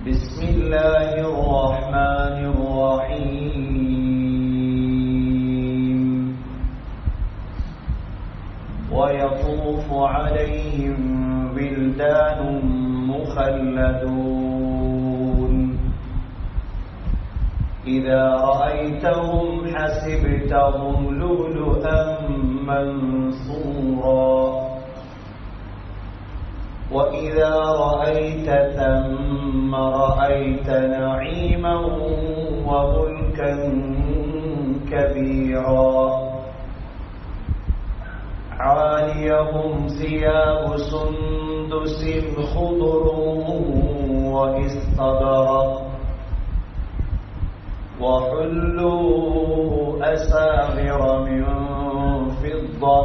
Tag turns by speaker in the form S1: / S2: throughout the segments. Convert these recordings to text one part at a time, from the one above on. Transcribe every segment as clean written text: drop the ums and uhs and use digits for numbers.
S1: بسم الله الرحمن الرحيم ويطوف عليهم ولدان مخلدون إذا رأيتهم حسبتهم لؤلؤا منثورا وإذا رأيت ثم رأيت نعيما وملكا كبيرا عاليهم ثياب سندس خضر واستبرق وحلوا أساور من فضة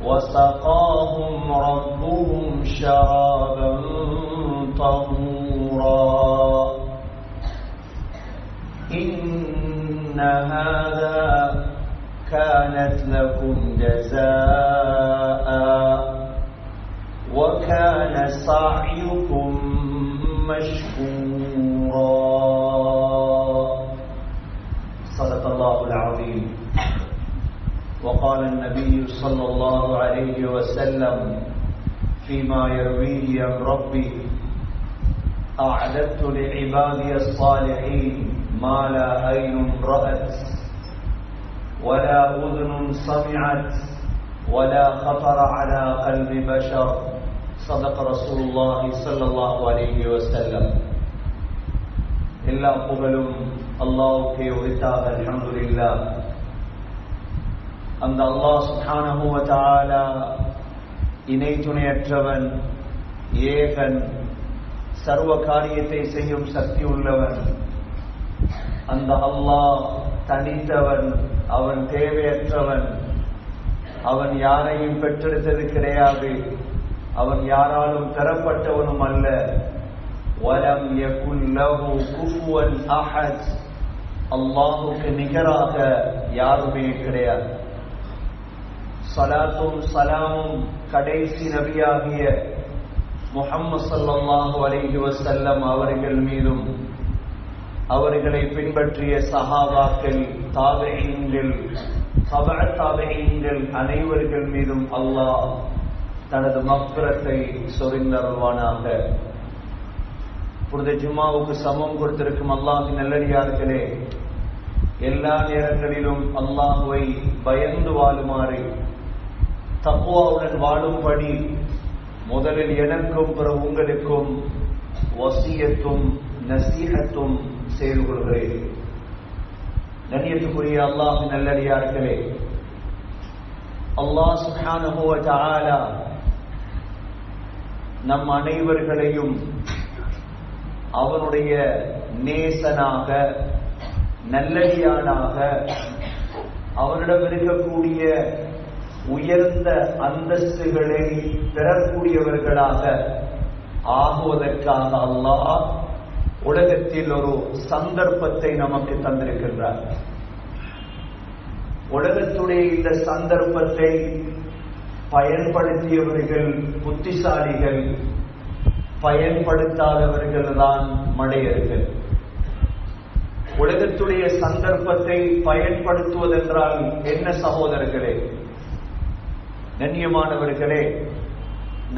S1: وسقاهم ربهم شرابا طهورا إن هذا كانت لكم جزاء وكان سعيكم مشكورا صدق الله العظيم. وقال النبي صلى الله عليه وسلم فيما يرويه عن ربي أعددت لعبادي الصالحين ما لا عين رأت ولا أذن سمعت ولا خطر على قلب بشر صدق رسول الله صلى الله عليه وسلم. எல்லா புகழும் அல்லாஹ்வுக்கே உரித்தாக. அல்ஹம்துலில்லாஹ். அந்த அல்லாஹ் சுப்ஹானஹு வ தஆலா இணை துணையற்றவன், ஏகன், சர்வ காரியத்தை செய்யும் சக்தி உள்ளவன். அந்த அல்லாஹ் தனித்தவன், அவன் தேவையற்றவன், அவன் யாரையும் பெற்றெடுத்தது கிடையாது, அவன் யாராலும் பெறப்பட்டவனும் அல்ல. வலம் யகுல் லஹு குஃபுவன் அஹத், அல்லாஹ்வுக்கு நிகராக யாருமே கிடையாது. ஸலாத்தும் ஸலாமும் கடைசி நபியாகிய முஹம்மது ஸல்லல்லாஹு அலைஹி வஸல்லம் அவர்கள் மீதும், அவர்களை பின்பற்றிய சஹாபாக்கள், தாபிஈன்கள், தபஅ தாபிஈன்கள் அனைவர்கள் மீதும் அல்லாஹ் தனது மக்ஃபிரத்தை சொரிந்தருள்வானாக. புனித ஜும்மாவுக்கு சமம் கொடுத்திருக்கும் அல்லாஹ்வின் நல்லடியார்களே, எல்லா நேரங்களிலும் அல்லாஹ்வை பயந்து வாழுமாறு, தக்வாவுடன் வாழும்படி முதலில் எனக்கும் பிறகு உங்களுக்கும் வசியத்தும் நசீஹத்தும் செய்து கொள்கிறேன். கண்ணியத்துக்குரிய அல்லாஹ்வின் நல்லடியார்களே, அல்லாஹ் சுப்ஹானஹு வ தஆலா நம் அனைவர்களையும் அவனுடைய நேசனாக, நல்லடியானாக, அவனிடம் இருக்கக்கூடிய உயர்ந்த அந்தஸ்துகளை பெறக்கூடியவர்களாக ஆகுவதற்காக அல்லாஹ் உலகத்தில் ஒரு சந்தர்ப்பத்தை நமக்கு தந்திருக்கின்றார். உலகத்துடைய இந்த சந்தர்ப்பத்தை பயன்படுத்தியவர்கள் புத்திசாலிகள், பயன்படுத்தாதவர்கள் தான் மடையர்கள். உலகத்துடைய சந்தர்ப்பத்தை பயன்படுத்துவதென்றால் என்ன சகோதரர்களே, கண்ணியமானவர்களே,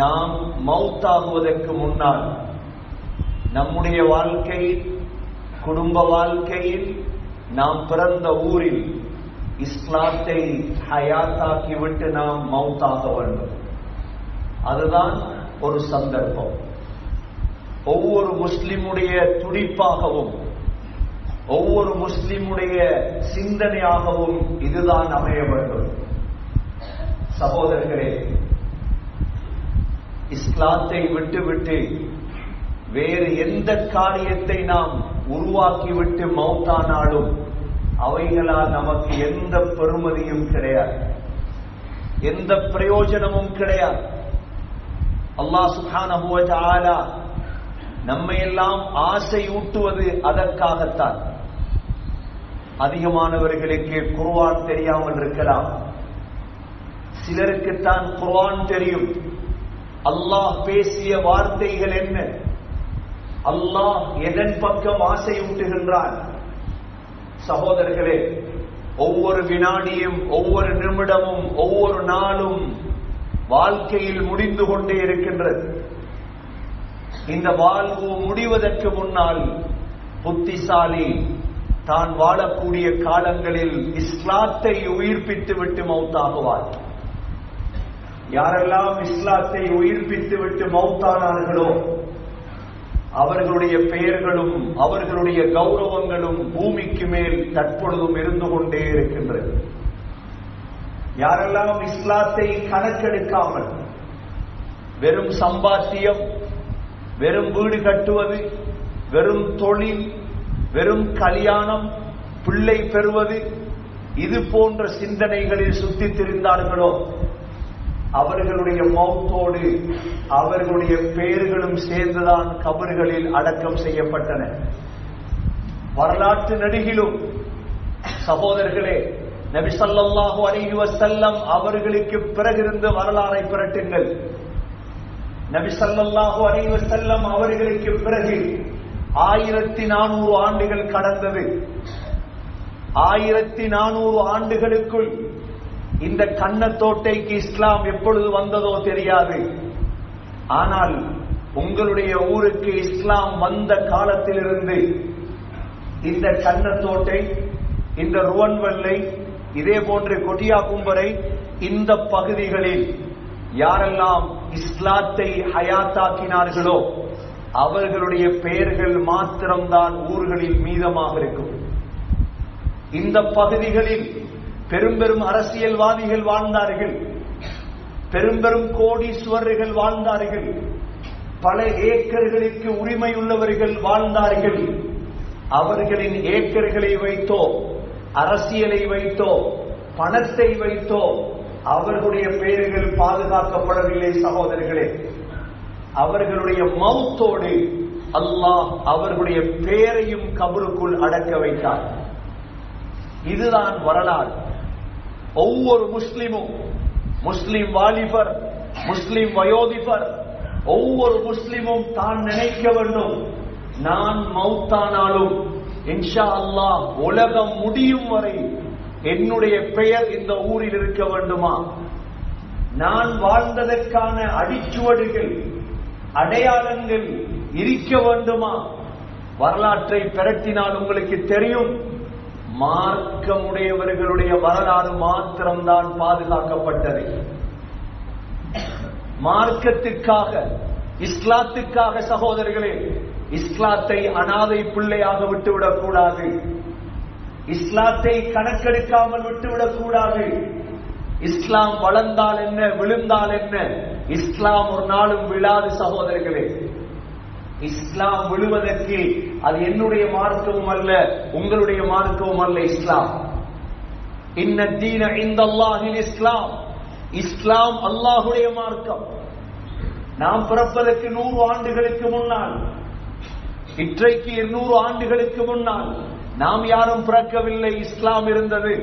S1: நாம் மௌத்தாகுவதற்கு முன்னால் நம்முடைய வாழ்க்கையில், குடும்ப வாழ்க்கையில், நாம் பிறந்த ஊரில் இஸ்லாத்தை ஹயாத்தாக்கிவிட்டு நாம் மௌத்தாக வேண்டும். அதுதான் ஒரு சந்தர்ப்பம். ஒவ்வொரு முஸ்லிமுடைய துடிப்பாகவும், ஒவ்வொரு முஸ்லிமுடைய சிந்தனையாகவும் இதுதான் அமைய வேண்டும். சகோதரர்களே, இஸ்லாத்தை விட்டுவிட்டு வேறு எந்த காரியத்தை நாம் உருவாக்கிவிட்டு மௌத்தானாலும் அவைகளால் நமக்கு எந்த பெறுமதியும் கிடையாது, எந்த பிரயோஜனமும் கிடையாது. அல்லாஹ் சுப்ஹானஹு வ தஆலா நம்மை எல்லாம் ஆசையூட்டுவது அதற்காகத்தான். அதிகமானவர்களுக்கு குர்ஆன் தெரியாமல் இருக்கலாம், சிலருக்குத்தான் குர்ஆன் தெரியும். அல்லாஹ் பேசிய வார்த்தைகள் என்ன, அல்லாஹ் எதன் பக்கம் ஆசையூட்டுகின்றான்? சகோதரர்களே, ஒவ்வொரு வினாடியும், ஒவ்வொரு நிமிடமும், ஒவ்வொரு நாளும் வாழ்க்கையில் முடிந்து கொண்டே இருக்கின்றது. இந்த வாழ்வு முடிவதற்கு முன்னால் புத்திசாலி தான் வாழக்கூடிய காலங்களில் இஸ்லாத்தை உயிர்ப்பித்து விட்டு மௌத்தாகுவார். யாரெல்லாம் இஸ்லாத்தை உயிர்ப்பித்து விட்டு மௌத்தானார்களோ அவர்களுடைய பெயர்களும் அவர்களுடைய கௌரவங்களும் பூமிக்கு மேல் தற்பொழுதும் இருந்து கொண்டே இருக்கின்றது. யாரெல்லாம் இஸ்லாத்தை கணக்கெடுக்காமல் வெறும் சம்பாத்தியம், வெறும் வீடு கட்டுவது, வெறும் தொழில், வெறும் கல்யாணம், பிள்ளை பெறுவது, இது போன்ற சிந்தனைகளில் சுத்தித் திரிந்தார்களோ அவர்களுடைய மௌத்தோடு அவர்களுடைய பெயர்களும் சேர்ந்துதான் கபர்களில் அடக்கம் செய்யப்பட்டன. வரலாற்று நடிகிலும் சகோதரர்களே, நபி ஸல்லல்லாஹு அலைஹி வஸல்லம் அவர்களுக்கு பிறகிருந்த வரலாறை புரட்டுங்கள். நபி ஸல்லல்லாஹு அலைஹி வஸல்லம் அவர்களுக்கு பிறகு 1400 ஆண்டுகள் கடந்தது. 1400 ஆண்டுகளுக்குள் இந்த கண்ணத்தோட்டைக்கு இஸ்லாம் எப்பொழுது வந்ததோ தெரியாது. ஆனால் உங்களுடைய ஊருக்கு இஸ்லாம் வந்த காலத்திலிருந்து இந்த கண்ணத்தோட்டை, இந்த ருவன்வெல்லை, இதே போன்ற கொட்டியாகும்பரை, இந்த பகுதிகளில் யாரெல்லாம் இஸ்லாத்தை ஹயாத்தாக்கினார்களோ அவர்களுடைய பெயர்கள் மாத்திரம்தான் ஊர்களில் மீதமாக இருக்கும். இந்த பகுதிகளில் பெரும் பெரும் அரசியல்வாதிகள் வாழ்ந்தார்கள், பெரும் பெரும் கோடீஸ்வரர்கள் வாழ்ந்தார்கள், பல ஏக்கர்களுக்கு உரிமை உள்ளவர்கள் வாழ்ந்தார்கள். அவர்களின் ஏக்கர்களை வைத்தோ, அரசியலை வைத்தோ, பணத்தை வைத்தோ அவர்களுடைய பெயர்கள் பாதுகாக்கப்படவில்லை. சகோதரர்களே, அவர்களுடைய மௌத்தோடு அல்லாஹ் அவர்களுடைய பெயரையும் கபருக்குள் அடக்க வைத்தார். இதுதான் வரலாறு. ஒவ்வொரு முஸ்லிமும், முஸ்லிம் வாலிபர், முஸ்லிம் வயோதிபர், ஒவ்வொரு முஸ்லிமும் தான் நினைக்க வேண்டும், நான் மௌத்தானாலும் இன்ஷா அல்லாஹ் உலகம் முடியும் வரை என்னுடைய பெயர் இந்த ஊரில் இருக்க வேண்டுமா? நான் வாழ்ந்ததற்கான அடிச்சுவடுகள், அடையாளங்கள் இருக்க வேண்டுமா? வரலாற்றை பிரட்டினால் உங்களுக்கு தெரியும், மார்க்கமுடையவர்களுடைய வரலாறு மாத்திரம்தான் பாதுகாக்கப்பட்டது. மார்க்கத்துக்காக, இஸ்லாத்துக்காக சகோதரர்களே, இஸ்லாத்தை அனாதை பிள்ளையாக விட்டுவிடக் கூடாது. இஸ்லாத்தை கணக்கெடுக்காமல் விட்டுவிடக் கூடாது. இஸ்லாம் வளர்ந்தால் என்ன, விழுந்தால் என்ன, இஸ்லாம் ஒரு நாளும் விழாது சகோதரர்களே. இஸ்லாம் விழுவதற்கு அது என்னுடைய மார்க்கமும் அல்ல, உங்களுடைய மார்க்கமும் அல்ல. இஸ்லாம் இன்ன தீன இந்தல்லாஹில் இஸ்லாம், இஸ்லாம் அல்லாஹுடைய மார்க்கம். நாம் பிறப்பதற்கு 100 ஆண்டுகளுக்கு முன்னால், இன்றைக்கு 200 ஆண்டுகளுக்கு முன்னால் நாம் யாரும் பிறக்கவில்லை, இஸ்லாம் இருந்தது.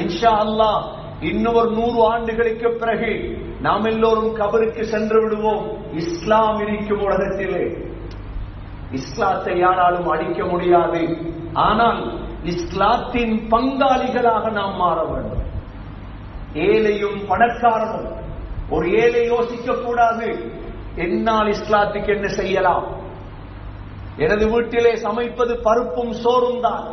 S1: இன்ஷா அல்லாஹ் இன்னொரு 100 ஆண்டுகளுக்கு பிறகு நாம் எல்லோரும் கபருக்கு சென்று விடுவோம். இஸ்லாம் இருக்கும் உலகத்திலே இஸ்லாத்தை யாராலும் அடிக்க முடியாது. ஆனால் இஸ்லாத்தின் பங்காளிகளாக நாம் மாற வேண்டும். ஏழையும் பணக்காரனும், ஒரு ஏழை யோசிக்க கூடாது, என்னால் இஸ்லாத்துக்கு என்ன செய்யலாம்? எனது வீட்டிலே சமைப்பது பருப்பும் சோறும் தான்.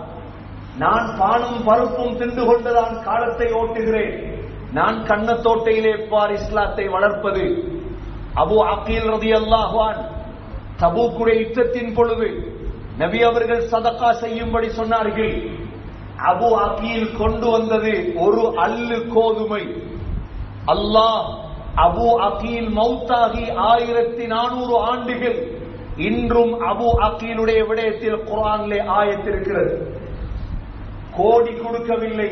S1: நான் பானும் பருப்பும் தின்று கொண்டுதான் காலத்தை ஓட்டுகிறேன். நான் கண்ணத்தோட்டையிலே பார் இஸ்லாத்தை வளர்ப்பது. அபு அகீல் ரலியல்லாஹு அன்ஹு தபூக்குடைய யுத்தத்தின் பொழுது நபி அவர்கள் சதகா செய்யும்படி சொன்னார்கள். அபு அகீல் கொண்டு வந்தது ஒரு அல்லு கோதுமை. அல்லாஹ் அபு அகீல் மௌத்தாகி 1400 ஆண்டுகள், இன்றும் அபு அகீலுடைய விடயத்தில் குர்ஆனிலே ஆயத்து இருக்கிறது. கோடி கொடுக்கவில்லை,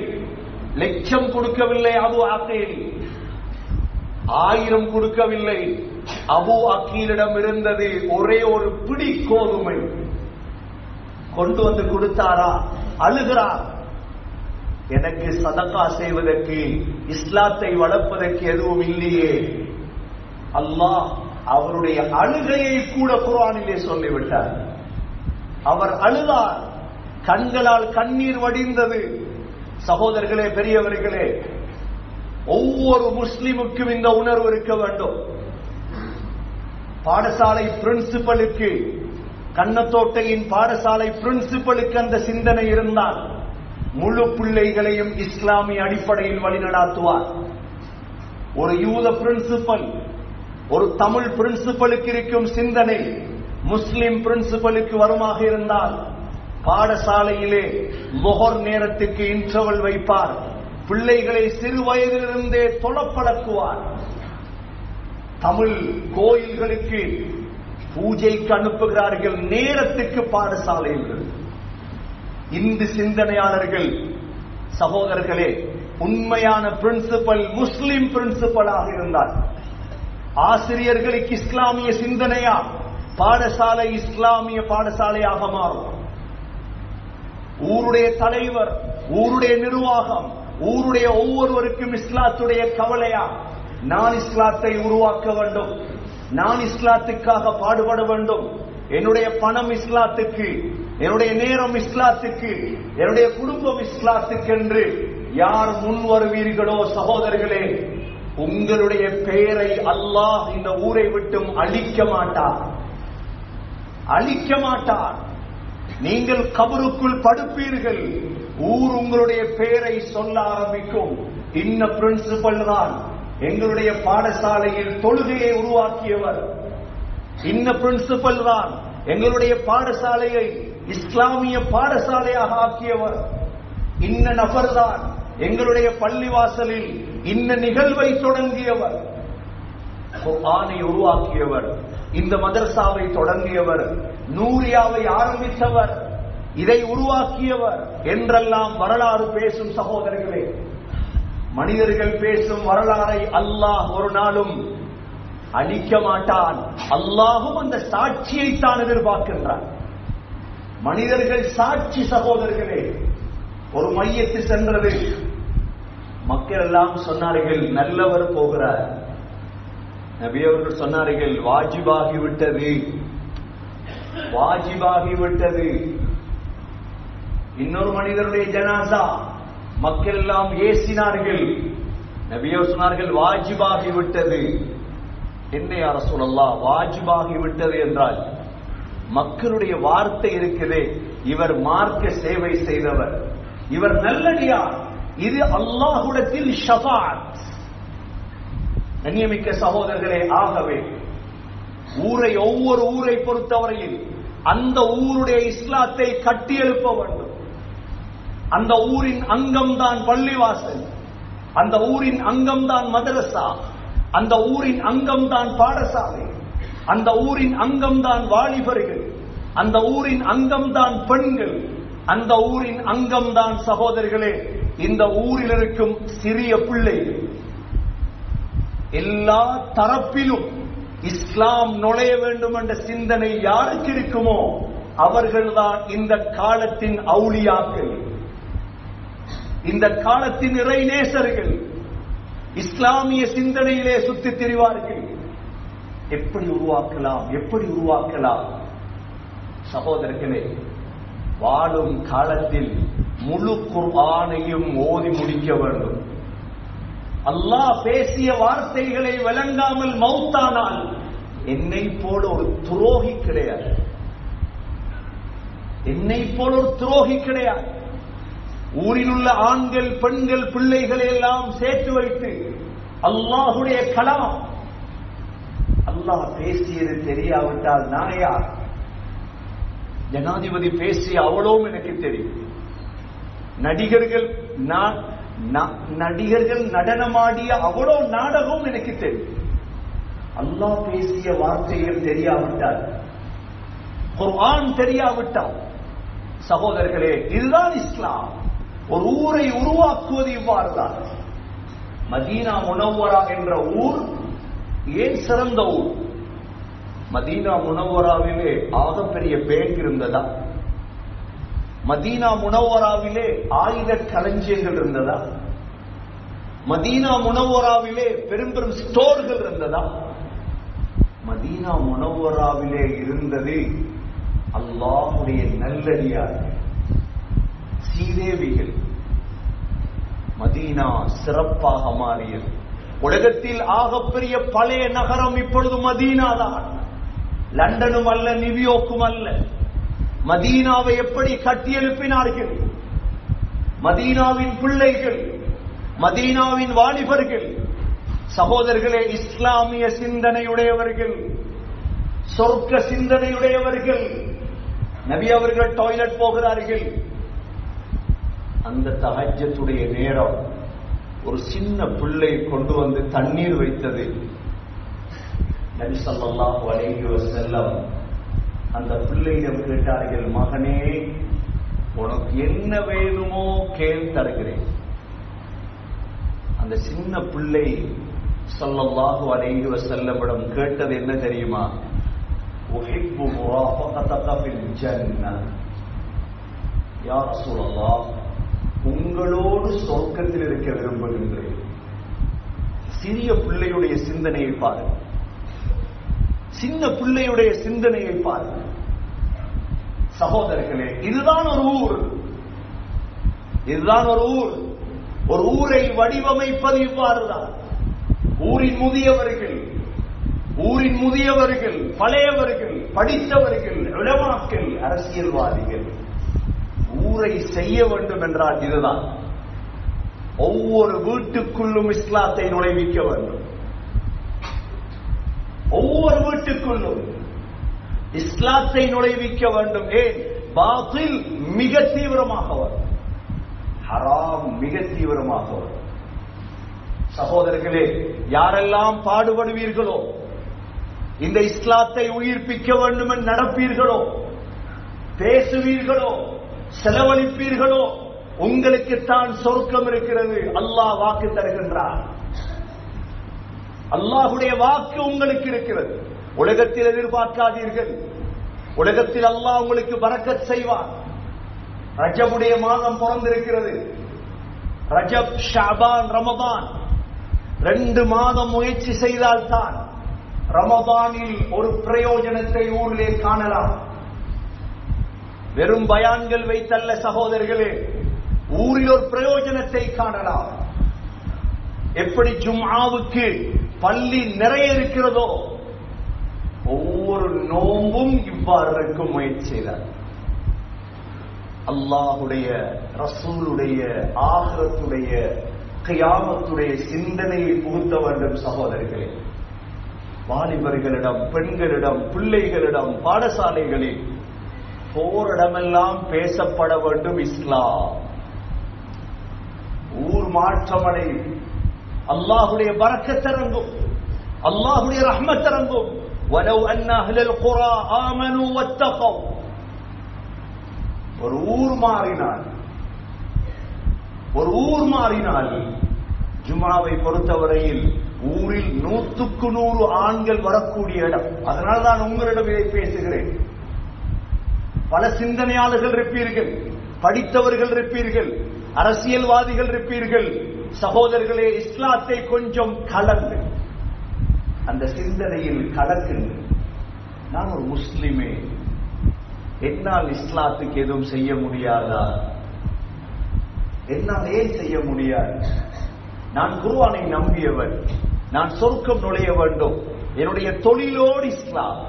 S1: லட்சம் கொடுக்கவில்லை, அபு அகீல் 1000 கொடுக்கவில்லை. அபு அகீலிடம் இருந்தது ஒரே ஒரு பிடி கோதுமை. கொண்டு வந்து கொடுத்தாரா? அழுகிறார். எனக்கு சதகா செய்வதற்கு, இஸ்லாத்தை வளர்ப்பதற்கு எதுவும் இல்லையே. அல்லாஹ் அவருடைய அழுகையை கூட குர்ஆனிலே சொல்லிவிட்டார். அவர் அழுதார், கண்களால் கண்ணீர் வடிந்தது. சகோதரர்களே, பெரியவர்களே, ஒவ்வொரு முஸ்லிமுக்கும் இந்த உணர்வு இருக்க வேண்டும். பாடசாலை பிரின்சிபலுக்கு, கண்ணத்தோட்டையின் பாடசாலை பிரின்சிபலுக்கு அந்த சிந்தனை இருந்தால் முழு பிள்ளைகளையும் இஸ்லாமிய அடிப்படையில் வழிநடாத்துவார். ஒரு யூத பிரின்சிபல், ஒரு தமிழ் பிரின்சிபலுக்கு இருக்கும் சிந்தனை முஸ்லிம் பிரின்சிபலுக்கு வருமாக இருந்தால் பாடசாலையிலே லுஹர் நேரத்துக்கு இன்டர்வல் வைப்பார். பிள்ளைகளை சிறு வயதிலிருந்தே தொழப்பழக்குவார். தமிழ் கோயில்களுக்கு பூஜைக்கு அனுப்புகிறார்கள், நேரத்துக்கு பாடசாலையில். இந்து சிந்தனையாளர்கள் சகோதரர்களே, உண்மையான பிரின்சிபல் முஸ்லிம் பிரின்சிபலாக இருந்தார். ஆசிரியர்களுக்கு இஸ்லாமிய சிந்தனையா, பாடசாலை இஸ்லாமிய பாடசாலையாக மாறும். ஊருடைய தலைவர், ஊருடைய நிர்வாகம், ஊருடைய ஒவ்வொருவருக்கும் இஸ்லாத்துடைய கவலையா, நான் இஸ்லாத்தை உருவாக்க வேண்டும், நான் இஸ்லாத்துக்காக பாடுபட வேண்டும், என்னுடைய பணம் இஸ்லாத்துக்கு, என்னுடைய நேரம் இஸ்லாத்துக்கு, என்னுடைய குடும்பம் இஸ்லாத்துக்கு என்று யார் முன் வருவீர்களோ சகோதரர்களே, உங்களுடைய பெயரை அல்லாஹ் இந்த ஊரை விட்டும் அழிக்க மாட்டார், அழிக்க மாட்டார். நீங்கள் கபருக்குள் படுப்பீர்கள், ஊர் உங்களுடைய பெயரை சொல்ல ஆரம்பிக்கும். இன்ன பிரின்சிபல் தான் எங்களுடைய பாடசாலையில் தொழுகையை உருவாக்கியவர், இன்ன பிரின்சிபல் தான் எங்களுடைய பாடசாலையை இஸ்லாமிய பாடசாலையாக ஆக்கியவர், இன்ன நபர்தான் எங்களுடைய பள்ளிவாசலில் இன்ன நிகழ்வை தொடங்கியவர், குர்ஆனை உருவாக்கியவர், இந்த மதரசாவை தொடங்கியவர், நூரியாவை ஆரம்பித்தவர், இதை உருவாக்கியவர் என்றெல்லாம் வரலாறு பேசும் சகோதரர்களே. மனிதர்கள் பேசும் வரலாறை அல்லாஹ் ஒரு நாளும் அழிக்க மாட்டான். அல்லாஹும் அந்த சாட்சியை தான் எதிர்பார்க்கின்றான். மனிதர்கள் சாட்சி சகோதரர்களே. ஒரு மையத்து சென்றது, மக்கள் எல்லாம் சொன்னார்கள் நல்லவர் போகிறார். நபி அவர்கள் சொன்னார்கள் வாஜிபாகிவிட்டது, வாஜிபாகிவிட்டது. இன்னொரு மனிதருடைய ஜனாசா, மக்கள் எல்லாம் ஏசினார்கள். நபி அவர்கள் சொன்னார்கள் வாஜிபாகிவிட்டது. என்ன யா ரசூலல்லாஹ், வாஜிபாகிவிட்டது என்றால் மக்களுடைய வார்த்தை இருக்குதே, இவர் மார்க்க சேவை செய்தவர், இவர் நல்லடியார், இது அல்லாஹ்விடத்தில் ஷஃபாஅத். கண்ணியமிக்க சகோதரர்களே, ஆகவே ஊரை, ஒவ்வொரு ஊரை பொறுத்தவரையில் அந்த ஊருடைய இஸ்லாத்தை கட்டியெழுப்ப வேண்டும். அந்த ஊரின் அங்கம்தான் பள்ளிவாசல், அந்த ஊரின் அங்கம்தான் மதரசா, அந்த ஊரின் அங்கம்தான் பாடசாலை, அந்த ஊரின் அங்கம்தான் வாலிபர்கள், அந்த ஊரின் அங்கம்தான் பெண்கள், அந்த ஊரின் அங்கம்தான் சகோதரர்களே இந்த ஊரில் இருக்கும் சிறிய பிள்ளைகள். எல்லா தரப்பிலும் இஸ்லாம் நுழைய வேண்டும் என்ற சிந்தனை யாருக்கு இருக்குமோ அவர்கள்தான் இந்த காலத்தின் அவுலியாக்கள், இந்த காலத்தின் இறைநேசர்கள். இஸ்லாமிய சிந்தனையிலே சுத்தித் திரிவார்கள். எப்படி உருவாக்கலாம், எப்படி உருவாக்கலாம்? சகோதரர்களே, வாழும் காலத்தில் முழு குர்ஆனையும் ஓதி முடிக்க வேண்டும். அல்லாஹ் பேசிய வார்த்தைகளை விளங்காமல் மௌத்தானால் என்னை போல ஒரு துரோகி கிடையாது, என்னை போல ஒரு துரோகி கிடையாது. ஊரில் உள்ள ஆண்கள், பெண்கள், பிள்ளைகளை எல்லாம் சேர்த்து வைத்து அல்லாஹுடைய கலாம், அல்லாஹ் பேசியது தெரியாவிட்டால் நான் யார்? ஜனாதிபதி பேசிய அவ்வளவும் எனக்கு தெரியும். நடிகர்கள் நடனமாடிய அவ்வளோ நாடகம் எனக்கு தெரியும். அல்லாஹ் பேசிய வார்த்தைகள் தெரியாவிட்டால், குர்ஆன் தெரியாவிட்டால், சகோதரர்களே, இதுதான் இஸ்லாம். ஒரு ஊரை உருவாக்குவது இவ்வாறுதான். மதீனா முனவ்வரா என்ற ஊர் ஏன் சிறந்த ஊர்? மதீனா முனவ்வராவிலே ஆகப்பெரிய பேங்க் இருந்ததா? மதீனா முனவ்வராவிலே ஆயுத களஞ்சியங்கள் இருந்ததா? மதீனா முனவ்வராவிலே பெரும் பெரும் ஸ்டோர்கள் இருந்ததா? மதீனா முனவ்வராவிலே இருந்தது அல்லாஹ்வுடைய நல்லடியார்கள், சீதேவிகள். மதீனா சிறப்பாக மாறியது. உலகத்தில் ஆகப்பெரிய பழைய நகரம் இப்பொழுது மதீனா தான். லண்டனும் அல்ல, நியூயார்க்கும் அல்ல. மதீனாவை எப்படி கட்டியெழுப்பினார்கள்? மதீனாவின் பிள்ளைகள், மதீனாவின் வாலிபர்கள், சகோதரர்களே, இஸ்லாமிய சிந்தனையுடையவர்கள், சொர்க்க சிந்தனையுடையவர்கள். நபி அவர்கள் டாய்லெட் போகிறார்கள். அந்த தஹஜ்ஜுடைய நேரம் ஒரு சின்ன பிள்ளை கொண்டு வந்து தண்ணீர் வைத்தது. நபி ஸல்லல்லாஹு அலைஹி வஸல்லம் அந்த பிள்ளையிடம் கேட்டார்கள், மகனே, உனக்கு என்ன வேணுமோ கேள், தருகிறேன். அந்த சின்ன பிள்ளை ஸல்லல்லாஹு அலைஹி வஸல்லமிடம் கேட்டது என்ன தெரியுமா? உஹிப்பு முராஃபகதக ஃபில் ஜன்னah. யா ரசூலல்லாஹ், உங்களோடு சொர்க்கத்தில் இருக்க விரும்புகின்றேன். சிறிய பிள்ளையுடைய சிந்தனையை பாருங்கள், சின்ன பிள்ளையுடைய சிந்தனையை பாருங்கள். சகோதரர்களே, இதுதான் ஒரு ஊர், இதுதான் ஒரு ஊர். ஒரு ஊரை வடிவமைப்பது இவ்வாறுதான். ஊரின் முதியவர்கள், ஊரின் முதியவர்கள், பழையவர்கள், படித்தவர்கள், உலமாக்கள், அரசியல்வாதிகள் ஊரை செய்ய வேண்டும் என்றால் இதுதான். ஒவ்வொரு வீட்டுக்குள்ளும் இஸ்லாத்தை நுழைவிக்க வேண்டும். ஒவ்வொரு வீட்டுக்குள்ளும் இஸ்லாத்தை நுழைவிக்க வேண்டும். ஏன்? பாத்தில் மிக தீவிரமாக வரும், ஹராம் மிக தீவிரமாக வரும். சகோதரர்களே, யாரெல்லாம் பாடுபடுவீர்களோ, இந்த இஸ்லாத்தை உயிர்ப்பிக்க வேண்டும் என்று நடப்பீர்களோ, பேசுவீர்களோ, செலவழிப்பீர்களோ, உங்களுக்குத்தான் சொர்க்கம் இருக்கிறது. அல்லாஹ் வாக்கு தருகின்றார். அல்லாஹுடைய வாக்கு உங்களுக்கு இருக்கிறது. உலகத்தில் எதிர்பார்க்காதீர்கள். உலகத்தில் அல்லாஹ் உங்களுக்கு பரக்கத் செய்வார். ரஜபுடைய மாதம் பிறந்திருக்கிறது. ரஜப், ஷஅபான், ரமதான் 2 மாதம் முயற்சி செய்தால்தான் ரமதானில் ஒரு பிரயோஜனத்தை ஊரிலே காணலாம். வெறும் பயான்கள் வைத்தல்ல சகோதரர்களே, ஊரில் ஒரு பிரயோஜனத்தை காணலாம். எப்படி ஜும்ஆவுக்கு பள்ளி நிறைய இருக்கிறதோ, ஒவ்வொரு நோம்பும் இவ்வாறு இருக்கும் முயற்சி செய்தார். அல்லாஹுடைய, ரசூலுடைய, ஆகிரத்துடைய, கியாமத்துடைய சிந்தனையை புகுத்த வேண்டும் சகோதரர்களே. வாலிபர்களிடம், பெண்களிடம், பிள்ளைகளிடம், பாடசாலைகளில் போரிடமெல்லாம் பேசப்பட வேண்டும் இஸ்லாம். ஊர் மாற்றமடையும், அல்லாஹுடைய பரக்கத் இறங்கும், அல்லாஹுடைய ரஹ்மத் இறங்கும். وَلَوْ أَنَّ أَهْلَ الْقُرَى آمَنُوا وَاتَّقَوْا. ஒரு ஊர் மாறினால், ஒரு ஊர் மாறினால், ஜும்ஆவை பொறுத்தவரையில் ஊரில் 100க்கு 100 ஆண்கள் வரக்கூடிய இடம். அதனால்தான் உங்களிடம் இதை பேசுகிறேன். பல சிந்தனையாளர்கள் இருப்பீர்கள், படித்தவர்கள் இருப்பீர்கள், அரசியல்வாதிகள் இருப்பீர்கள். சகோதரர்களே, இஸ்லாத்தை கொஞ்சம் கலந்து அந்த சிந்தனையில் கலக்குங்கள். நான் ஒரு முஸ்லிமே, என்னால் இஸ்லாத்துக்கு எதுவும் செய்ய முடியாதா? என்னால் ஏன் செய்ய முடியாது? நான் குர்ஆனை நம்பியவன், நான் சொர்க்கம் நுழைய வேண்டும். என்னுடைய தொழிலோடு இஸ்லாம்,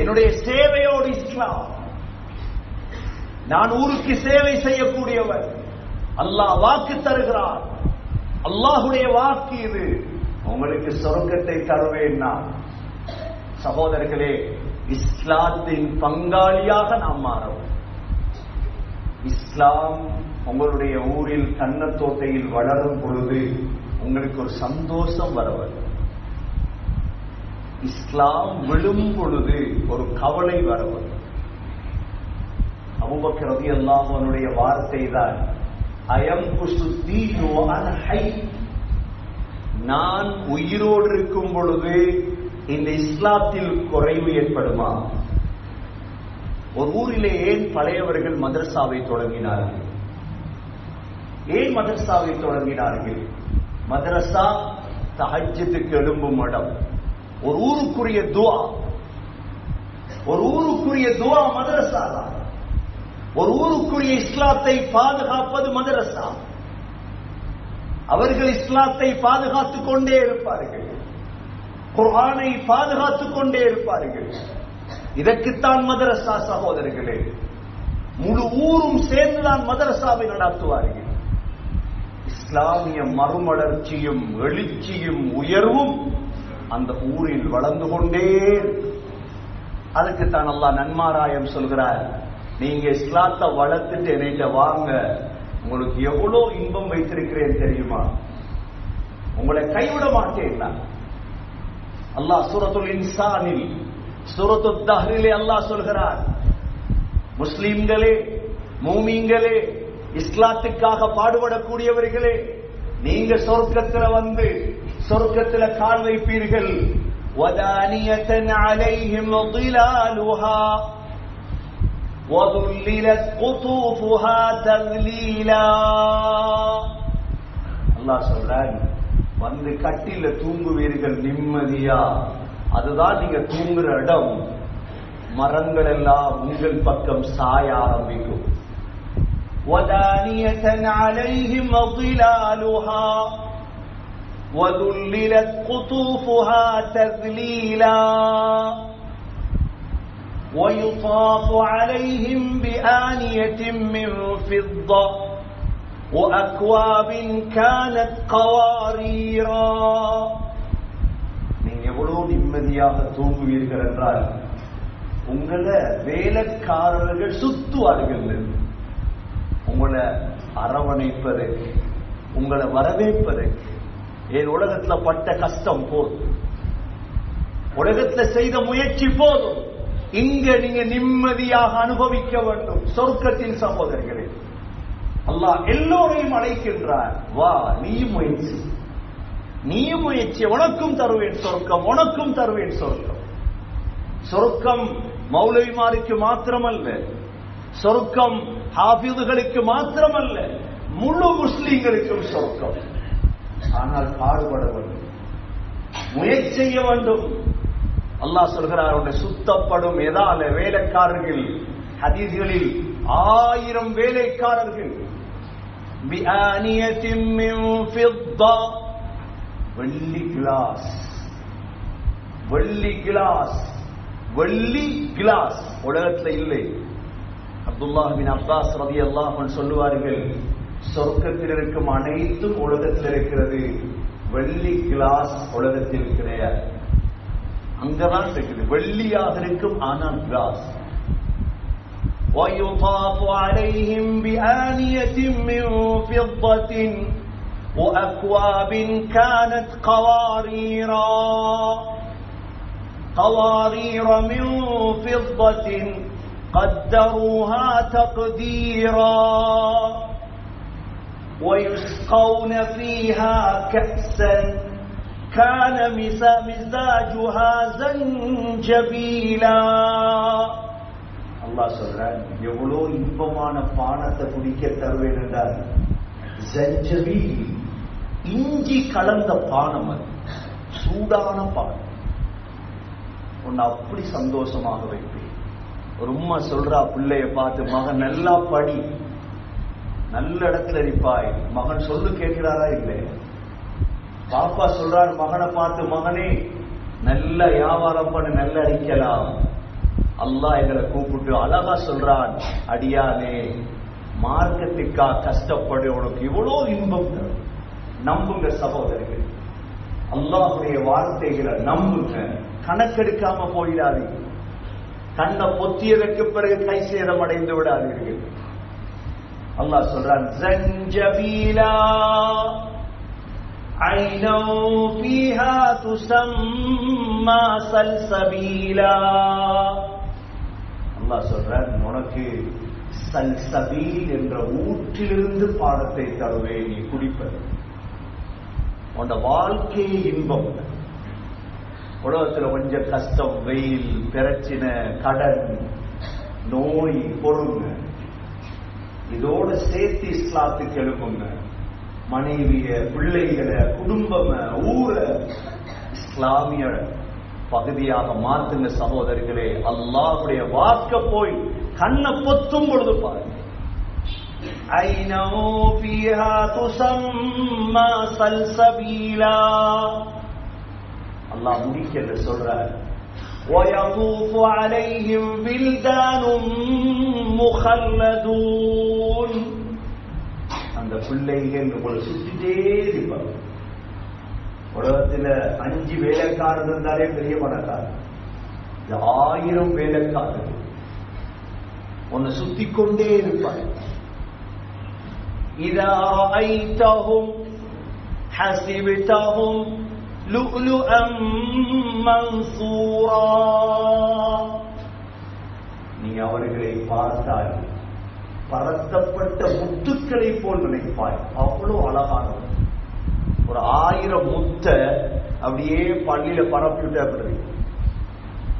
S1: என்னுடைய சேவையோடு இஸ்லாம். நான் ஊருக்கு சேவை செய்யக்கூடியவர். அல்லாஹ் வாக்கு தருகிறார். அல்லாஹுடைய வாக்கு இது. உங்களுக்கு சொர்க்கத்தை தருவேன் நான். சகோதரர்களே, இஸ்லாத்தின் பங்காளியாக நாம் மாறவும். இஸ்லாம் உங்களுடைய ஊரில் கன்னத்தோட்டையில் வளரும் பொழுது உங்களுக்கு ஒரு சந்தோஷம் வரவர். இஸ்லாம் விழும் பொழுது ஒரு கவலை வரவர். அபூபக்கர் ரலியல்லாஹு அன்ஹுடைய வார்த்தை தான், அயம்குசு தீனு அன் ஹை. நான் உயிரோடு இருக்கும் பொழுது இந்த இஸ்லாத்தில் குறைவு ஏற்படுமா? ஒரு ஊரிலே ஏன் பழையவர்கள் மதரசாவை தொடங்கினார்கள்? ஏன் மதரசாவை தொடங்கினார்கள்? மதரசா தஹஜ்ஜுக்கு எழும்பும் இடம், ஒரு ஊருக்குரிய துஆ, ஒரு ஊருக்குரிய துஆ மதரசா தான். ஒரு ஊருக்குரிய இஸ்லாத்தை பாதுகாப்பது மதரசா. அவர்கள் இஸ்லாத்தை பாதுகாத்துக் கொண்டே இருப்பார்கள், குர்ஆனை பாதுகாத்துக் கொண்டே இருப்பார்கள். இதற்குத்தான் மதரசா சகோதரர்களே. முழு ஊரும் சேர்ந்துதான் மதரசாவை நடத்துவார்கள். இஸ்லாமிய மறுமலர்ச்சியும் எழுச்சியும் உயர்வும் அந்த ஊரில் வளர்ந்து கொண்டே. அதுக்குத்தான் அல்லாஹ் நன்மாராயம் சொல்கிறார், நீங்க இஸ்லாத்தை வளர்த்துட்டு என்னைட்ட வாங்க, உங்களுக்கு எவ்வளவு இன்பம் வைத்திருக்கிறேன் தெரியுமா, உங்களை கைவிட மாட்டேன். அல்லாஹ் சூரத்துல் இன்சானில், சூரத்துத் தஹ்ரிலே அல்லாஹ் சொல்கிறார், முஸ்லிம்களே, மூமின்களே, இஸ்லாத்துக்காக பாடுபடக்கூடியவர்களே, நீங்க சொர்க்கத்துல வந்து சொர்க்கத்துல கால் வைப்பீர்கள். வதானியத்தன் அலைஹிம் ظிலாலுஹா வதுல்லிலத் குதூஃபுஹா தذلீலா. அல்லாஹ் சொல்றான், வந்து கட்டில தூங்குவீர்கள் நிம்மதியா. அதுதான் நீங்க தூங்குற இடம். மரங்கள் எல்லாம் உங்கள் பக்கம் சாய ஆரம்பிக்கும். வதானியத்தன் அலைஹிம் ظிலாலுஹா வதுல்லிலத் குதூஃபுஹா தذلீலா ويطاف عليهم بآنية من فضة وأكواب كانت قواريرا. நீங்க எவ்வளவு நிம்மதியாக தூங்குவீர்கள் என்றால் உங்களை வேலைக்காரர்கள் சுத்துவார்கள். உங்களை அரவணைப்பதற்கு, உங்களை வரவேற்பதற்கு. என் உலகத்துல பட்ட கஷ்டம் போதும், உலகத்துல செய்த முயற்சி போதும், இங்க நீங்க நிம்மதியாக அனுபவிக்க வேண்டும். சொர்க்கத்தின் சகோதரர்களே, அல்லாஹ் எல்லோரையும் அழைக்கின்றார், வா நீயும் முயற்சி, நீயும் முயற்சி, உனக்கும் தருவேன் சொர்க்கம், உனக்கும் தருவேன் சொர்க்கம். சொர்க்கம் மௌலவிமாருக்கு மாத்திரமல்ல, சொர்க்கம் ஹாஃபிதுகளுக்கு மாத்திரமல்ல, முழு முஸ்லிம்களுக்கும் சொர்க்கம். ஆனால் பாடுபட வேண்டும், முயற்சி செய்ய வேண்டும். அல்லாஹ் சொல்கிறார், உன்னை சுத்தப்படும் எதால வேலைக்காரர்கள். ஹதீஸ்களில் 1000 வேலைக்காரர்கள். பிஆனியத்தின் மின் ஃபித்தா, வெள்ளி கிளாஸ், வெள்ளி கிளாஸ், வெள்ளி கிளாஸ் உலகத்துல இல்லை. அப்துல்லாஹ் பின் அப்பாஸ் ரலியல்லாஹு அன்ஹு சொல்லுவார்கள், சொர்க்கத்தில் இருக்கும் அனைத்தும் உலகத்தில் இருக்கிறது, வெள்ளி கிளாஸ் உலகத்தில் கிடையாது. அங்கதான் இருக்குது, வெள்ளியாக இருக்கும் ஆனால் கிளாஸ். وَيُطَافُ عَلَيْهِمْ بِآنِيَةٍ مِّن فِضَّةٍ وَأَكْوَابٍ كَانَتْ قَوَارِيرَا قَوَارِيرَ مِن فِضَّةٍ قَدَّرُوهَا تَقْدِيرًا وَيُسْقَوْنَ فِيهَا كَأْسًا كان مزاجها زنجبيلا. அல்லாஹ் சொல்றான், எவ்வளவு இன்பமான பானத்தை குடிக்க தருவேன் என்றால், ஜஞ்சபீல், இஞ்சி கலந்த பானம், அது சூடான பானம். உன்னை அப்படி சந்தோஷமாக வைப்பேன். ஒரு உம்மா சொல்றா பிள்ளைய பார்த்து, மகன் நல்லா படி, நல்ல இடத்துல இருப்பாய். மகன் சொல்லு கேட்கிறாரா இல்லை? பாப்பா சொல்றார் மகனை பார்த்து, மகனே நல்ல வியாபாரம் பண்ண, நல்ல அடிக்கலாம். அல்லாஹ் எங்களை கூப்பிட்டு அழகா சொல்றான், அடியானே மார்க்கத்துக்காக கஷ்டப்படு, உனக்கு இவ்வளவு இன்பம் தரும். நம்புங்க சகோதரர்கள், அல்லாஹ்வுடைய வார்த்தைகளை நம்புங்க, கணக்கெடுக்காம போயிடாதீங்க. கண்ணை பொத்தியதற்கு பிறகு கை சேதம் அடைந்து விடாதீர்கள். அல்லாஹ் சொல்றான், ஜஞ்சபீலா ஐனோ ஃபீஹா துஸம்மா சல்சபீலா. அல்லாஹ் சொல்றான், உனக்கு சல்சபீல் என்ற ஊற்றிலிருந்து பாடத்தை தருவேன், நீ குடிப்பது. உன்னோட வாழ்க்கையே இன்பம். உலகத்துல கொஞ்சம் கஷ்டம், வெயில், பிரச்சனை, கடன், நோய், பொறுங்க. இதோட சேர்த்து இஸ்லாத்துக்கு எழுப்புங்க. மனைவிய, பிள்ளைகளை, குடும்பம, ஊர இஸ்லாமிய பகுதியாக மாத்துங்க சகோதரர்களே. அல்லாஹ்வுடைய வாக்க போய் கண்ணை பொத்தும் பொழுது பாருங்க, ஐனோ ஃபீஹா துஸம்மா சல்சபீலா. அல்லாஹ் முடிக்கிறது சொல்றார், وَيَطُوفُ عَلَيْهِمْ وِلْدَانٌ مُخَلَّدُونَ. அந்த பிள்ளைகள் உங்களை சுத்திட்டே இருப்பாங்க. உலகத்துல 5 வேலைக்காரர் இருந்தாலே பெரிய பணக்காரர், 1000 வேலைக்காரர் உன்னை சுத்தி கொண்டே இருப்பாங்க. إِذَا رَأَيْتَهُمْ حَسِبْتَهُمْ لُؤْلُؤًا مَنْثُورًا. நீ அவர்களை பார்த்தால் பரத்தப்பட்ட முத்துக்களை போல் நினைப்பாய். அவ்வளவு அழகானது. ஒரு 1000 முத்த அப்படியே பள்ளியில பரப்பிவிட்டு அப்படி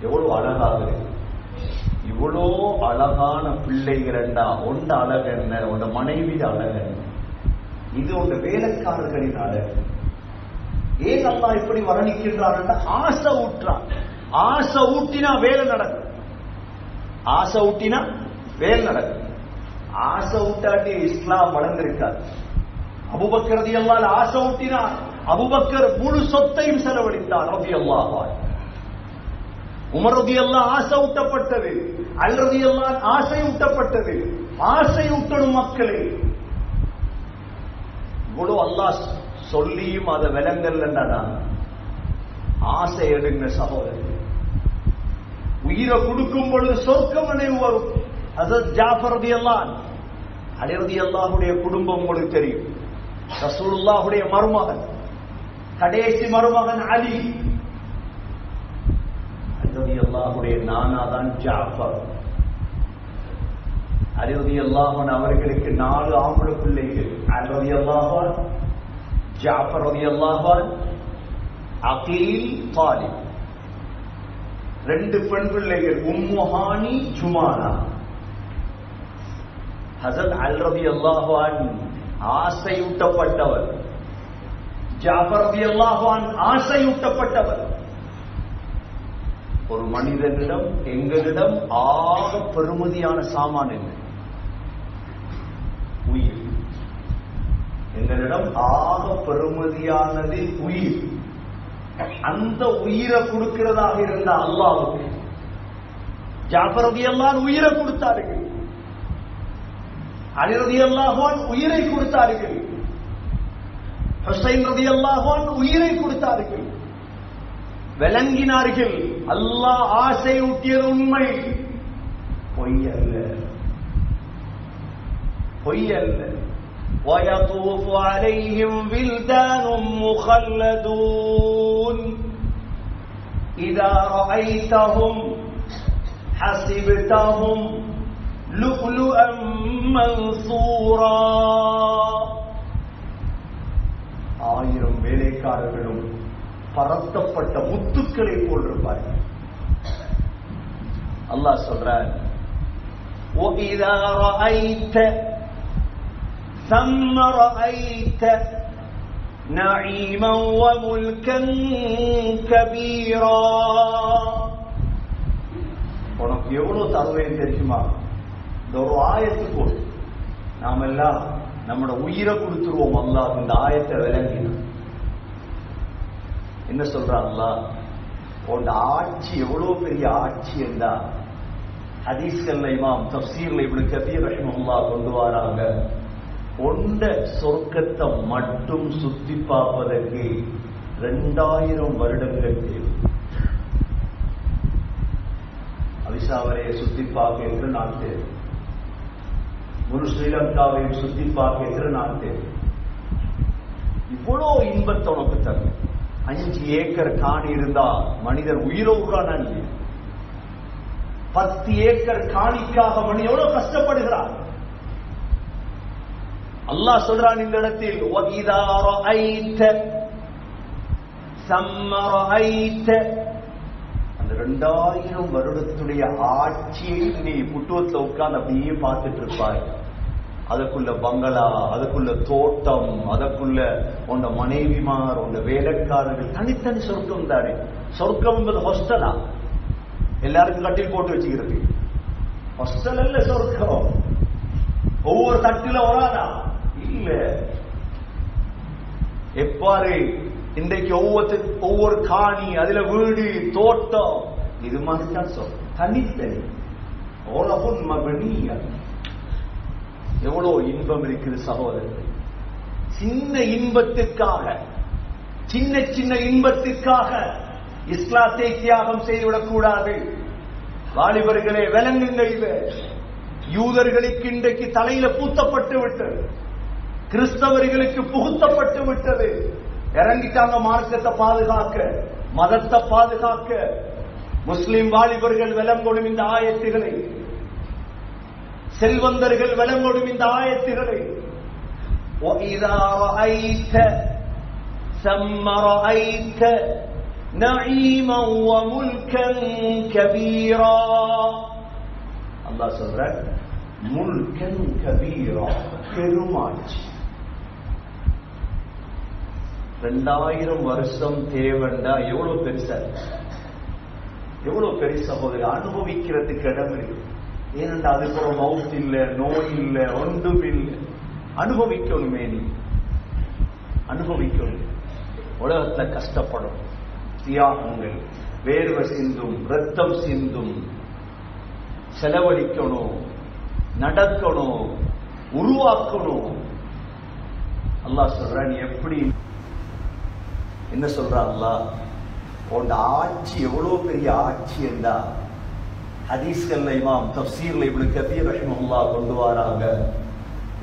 S1: எவ்வளவு அழகாக இருக்கு. இவ்வளோ அழகான பிள்ளைகள் என்றா உண்ட அழகு என்ன, உண்ட மனைவி அழகு என்ன, இது உண்ட வேலைக்காரர்களின் அழகு. ஏன் அல்லாஹ் இப்படி வர்ணிக்கின்றார் என்றால் ஆசை ஊற்றான். ஆசை ஊட்டினா வேலை நடக்கும். ஆசை ஊட்டினா வேலை நடக்கும். ஆசை ஊட்டாட்டி இஸ்லாம் வளர்ந்திருக்காது. அபூபக்கர் ரலியல்லாஹு அன்ஹு ஆசை ஊட்டினார். அபூபக்கர் முழு சொத்தையும் செலவழித்தார் ரலியல்லாஹு அன்ஹு. உமர் ரலியல்லாஹு ஆசை ஊட்டப்பட்டது. அலி ரலியல்லாஹு ஆசை ஊட்டப்பட்டது. ஆசை ஊட்டணும் மக்களே. இவ்வளவு அல்லாஹ் சொல்லியும் அதை விலங்கல்ல. ஆசை எடுங்க சகோதரர். உயிரை கொடுக்கும் பொழுது சொர்க்கம் நினைவு வரும். ஹஜ்ரத் ஜாஃபர் ரலியல்லாஹு அன்ஹு, அலி ரலியல்லாஹுடைய குடும்பம் உங்களுக்கு தெரியும். ரசூலுல்லாஹுடைய மருமகன், கடைசி மருமகன் அலி ரலியல்லாஹுடைய நானா தான் ஜாஃபர். அலி ரலியல்லாஹு அன்ஹு அவர்களுக்கு 4 ஆம்பளை பிள்ளைகள். அலி ரலியல்லாஹு அன்ஹு, ஜாஃபர் ரலியல்லாஹு அன்ஹு, அகீல், தாலிப். 2 பெண் பிள்ளைகள், உம்மு ஹானி, ஜுமானா. ஹஸரத் அலி ரலியல்லாஹு அன்ஹு ஆசையூட்டப்பட்டவர். ஜாஃபர் ரலியல்லாஹு அன்ஹு ஆசையூட்டப்பட்டவர். ஒரு மனிதனிடம் எங்களிடம் ஆக பெருமதியான சாமான் என்ன? உயிர். எங்களிடம் ஆக பெருமதியானது உயிர். அந்த உயிரை கொடுக்கிறதாக இருந்த அல்லாஹ்வுக்கு ஜாஃபர் ரலியல்லாஹு அன்ஹு உயிரை கொடுத்தார்கள். அலி ரலியல்லாஹு அன்ஹு உயிரை கொடுத்தார்கள். ஹுசைன் ரலியல்லாஹு அன்ஹு உயிரை கொடுத்தார்கள். விளங்கினார்கள் அல்லாஹ் ஆசை ஊட்டியது உண்மை, பொய் அல்ல, பொய் அல்ல. وَيَطُوفُ عَلَيْهِمْ وِلْدَانٌ مُخَلَّدُونَ إِذَا رَأَيْتَهُمْ حَسِبْتَهُمْ لُؤْلُؤًا مَنْثُورًا. 1000 வேலைக்காரர்களும் பரத்தப்பட்ட முத்துக்களை போல் இருப்பார்கள். அல்லாஹ் சொல்றார், وَإِذَا رَأَيْتَ ثَمَّ رَأَيْتَ نَعِيمًا وَمُلْكًا كَبِيرًا. உனக்கு எவ்வளவு தருவேன் தெரியுமா? இந்த ஒரு ஆயத்து போல் நாம எல்லாம் நம்மளோட உயிரை கொடுத்துருவோம். அல்லாஹ் இந்த ஆயத்தை விளங்கினா என்ன சொல்றான் அல்லாஹ்? உன் ஆட்சி எவ்வளவு பெரிய ஆட்சி என்றா ஹதீஸ்கள்ல இமாம் தஃப்சீர்ல இப்னு கதீர் ரஹிமஹுல்லாஹ் கொண்டு வராங்க. ஒண்ட சொர்க்கத்தை மட்டும் சுத்தி பார்ப்பதற்கு 2000 வருடங்கள் தேவை. அவிசாவரையை சுத்தி பார்க்க எத்தனை நாள் தேவை? முழு ஸ்ரீலங்காவையும் சுத்தி பார்க்க எத்தனை நாள் தேவை? இவ்வளோ இன்பத்தை உனக்கு தரும். 5 ஏக்கர் காணி இருந்தா மனிதர் உயிரோக்கான 10 ஏக்கர் காணிக்காக மனிதன் எவ்வளவு கஷ்டப்படுகிறார். அல்லாஹ் சொல்றான் இந்த இடத்தில், وَإِذَا رَأَيْتَ ثَمَّ رَأَيْتَ. அந்த 2000 வருடத்துடைய ஆட்சியை நீ புட்டுவத்துல உட்கார்ந்து அப்படியே பார்த்துட்டு இருப்பாய். அதுக்குள்ள பங்களா, அதுக்குள்ள தோட்டம், அதுக்குள்ள உண்ட மனைவிமார், உண்ட வேலைக்காரர்கள், தனித்தனி சொர்க்கம் தானே. சொர்க்கம் என்பது ஹாஸ்டலா? எல்லாருக்கும் கட்டில் போட்டு வச்சுக்கிறது ஹாஸ்டல் அல்ல சொர்க்கம். ஒவ்வொரு தட்டில வராதா? இல்ல. எப்பாரு இன்றைக்கு ஒவ்வொரு காணி, அதுல வீடு, தோட்டம், இது மாதிரி தான் சொர்க்கம். தனித்தனி எவ்வளவு இன்பம் இருக்குது சகோதரர்கள். சின்ன இன்பத்துக்காக, சின்ன சின்ன இன்பத்துக்காக இஸ்லாத்தை தியாகம் செய்துவிடக் கூடாது. வாலிபர்களே விளங்குங்க. இது யூதர்களுக்கு இன்றைக்கு தலையில பூத்தப்பட்டு விட்டது, கிறிஸ்தவர்களுக்கு புகுத்தப்பட்டு விட்டது. இறங்கிட்டாங்க மார்க்கத்தை பாதுகாக்க, மதத்தை பாதுகாக்க. முஸ்லிம் வாலிபர்கள் விளங்கொடும் இந்த ஆயத்துகளை, செல்வந்தர்கள் விளங்கொடும் இந்த ஆயத்துகளை. وَإِذَا رَأَيْتَ ثَمَّ رَأَيْتَ نَعِيمًا وَمُلْكًا كَبِيرًا. அல்லாஹ் சொல்றார், முல்கன் கபீரா, பெருமாட்சி. 2000 வருஷம் தேவண்டா எவ்வளவு பெருசா, எவ்வளவு பெரிய சகோதரி. அனுபவிக்கிறதுக்கு இடம் இருக்கு. ஏனென்றா அதுக்கு ஒரு மவுத் இல்ல, நோய் இல்ல, ஒன்றும் இல்லை. அனுபவிக்கணுமே, நீ அனுபவிக்கணும். உலகத்துல கஷ்டப்படும், தியாகங்கள், வேர்வை சிந்தும், ரத்தம் சிந்தும், செலவழிக்கணும், நடக்கணும், உருவாக்கணும். அல்லாஹ் சொல்ற, நீ எப்படி என்ன சொல்ற? அல்லாஹ் உன் ஆட்சி எவ்வளவு பெரிய ஆட்சி என்றா ஹதீஸ்கள்ல இமாம் தஃப்சீர்ல இப்னு கதீர் ரஹிமஹுல்லாஹ் கொண்டு வராங்க.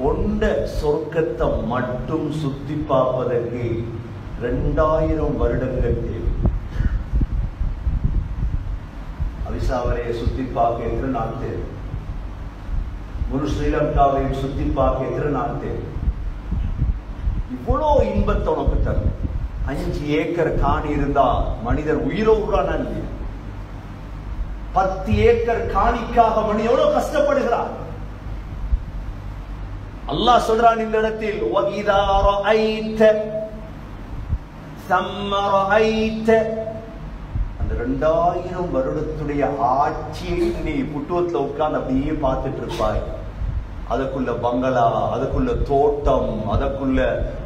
S1: ஒண்ட சொர்க்கத்தை மட்டும் சுத்தி பார்ப்பதற்கு 2000 வருடங்கள் தேவை. அவிசாவரையை சுத்தி பார்க்க எத்தனை நாள் தேவை? முழு ஸ்ரீலங்காவையும் சுத்தி பார்க்க எத்தனை நாள் தேவை? இவ்வளோ இன்பத்தை உனக்கு தரும். 5 ஏக்கர் காணி இருந்தா மனிதர் உயிரோடுறான் இல்லையா? 10 ஏக்கர் காணிக்காக மனிதன் எவ்வளவு கஷ்டப்படுகிறார். அல்லாஹ் சொல்றான் இந்த இடத்தில், وَإِذَا رَأَيْتَ ثَمَّ رَأَيْتَ. அந்த 2000 வருடத்துடைய ஆட்சியை நீ புட்டுவத்துல உட்கார்ந்து அப்படியே பார்த்துட்டு இருப்பாய். அதுக்குள்ள பங்களா, அதுக்குள்ள தோட்டம், அதுக்குள்ள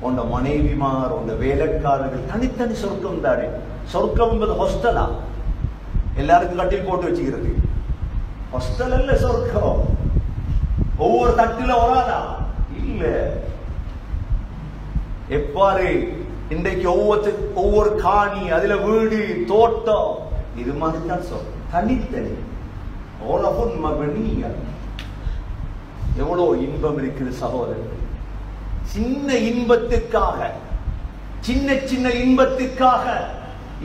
S1: உண்ட மனைவிமார், உண்ட வேலைக்காரர்கள், தனித்தனி சொர்க்கம் தானே. சொர்க்கம் என்பது ஹாஸ்டலா? எல்லாருக்கும் கட்டில் போட்டு வச்சுக்கிறது ஹாஸ்டல் அல்ல சொர்க்கம். ஒவ்வொரு தட்டில வராதா? இல்ல. எப்பாரு இன்றைக்கு ஒவ்வொரு காணி, அதுல வீடு, தோட்டம், இது மாதிரி தான் சொர்க்கம். தனித்தனி எவ்வளவு இன்பம் இருக்குது சகோதரர்கள். சின்ன இன்பத்துக்காக, சின்ன சின்ன இன்பத்துக்காக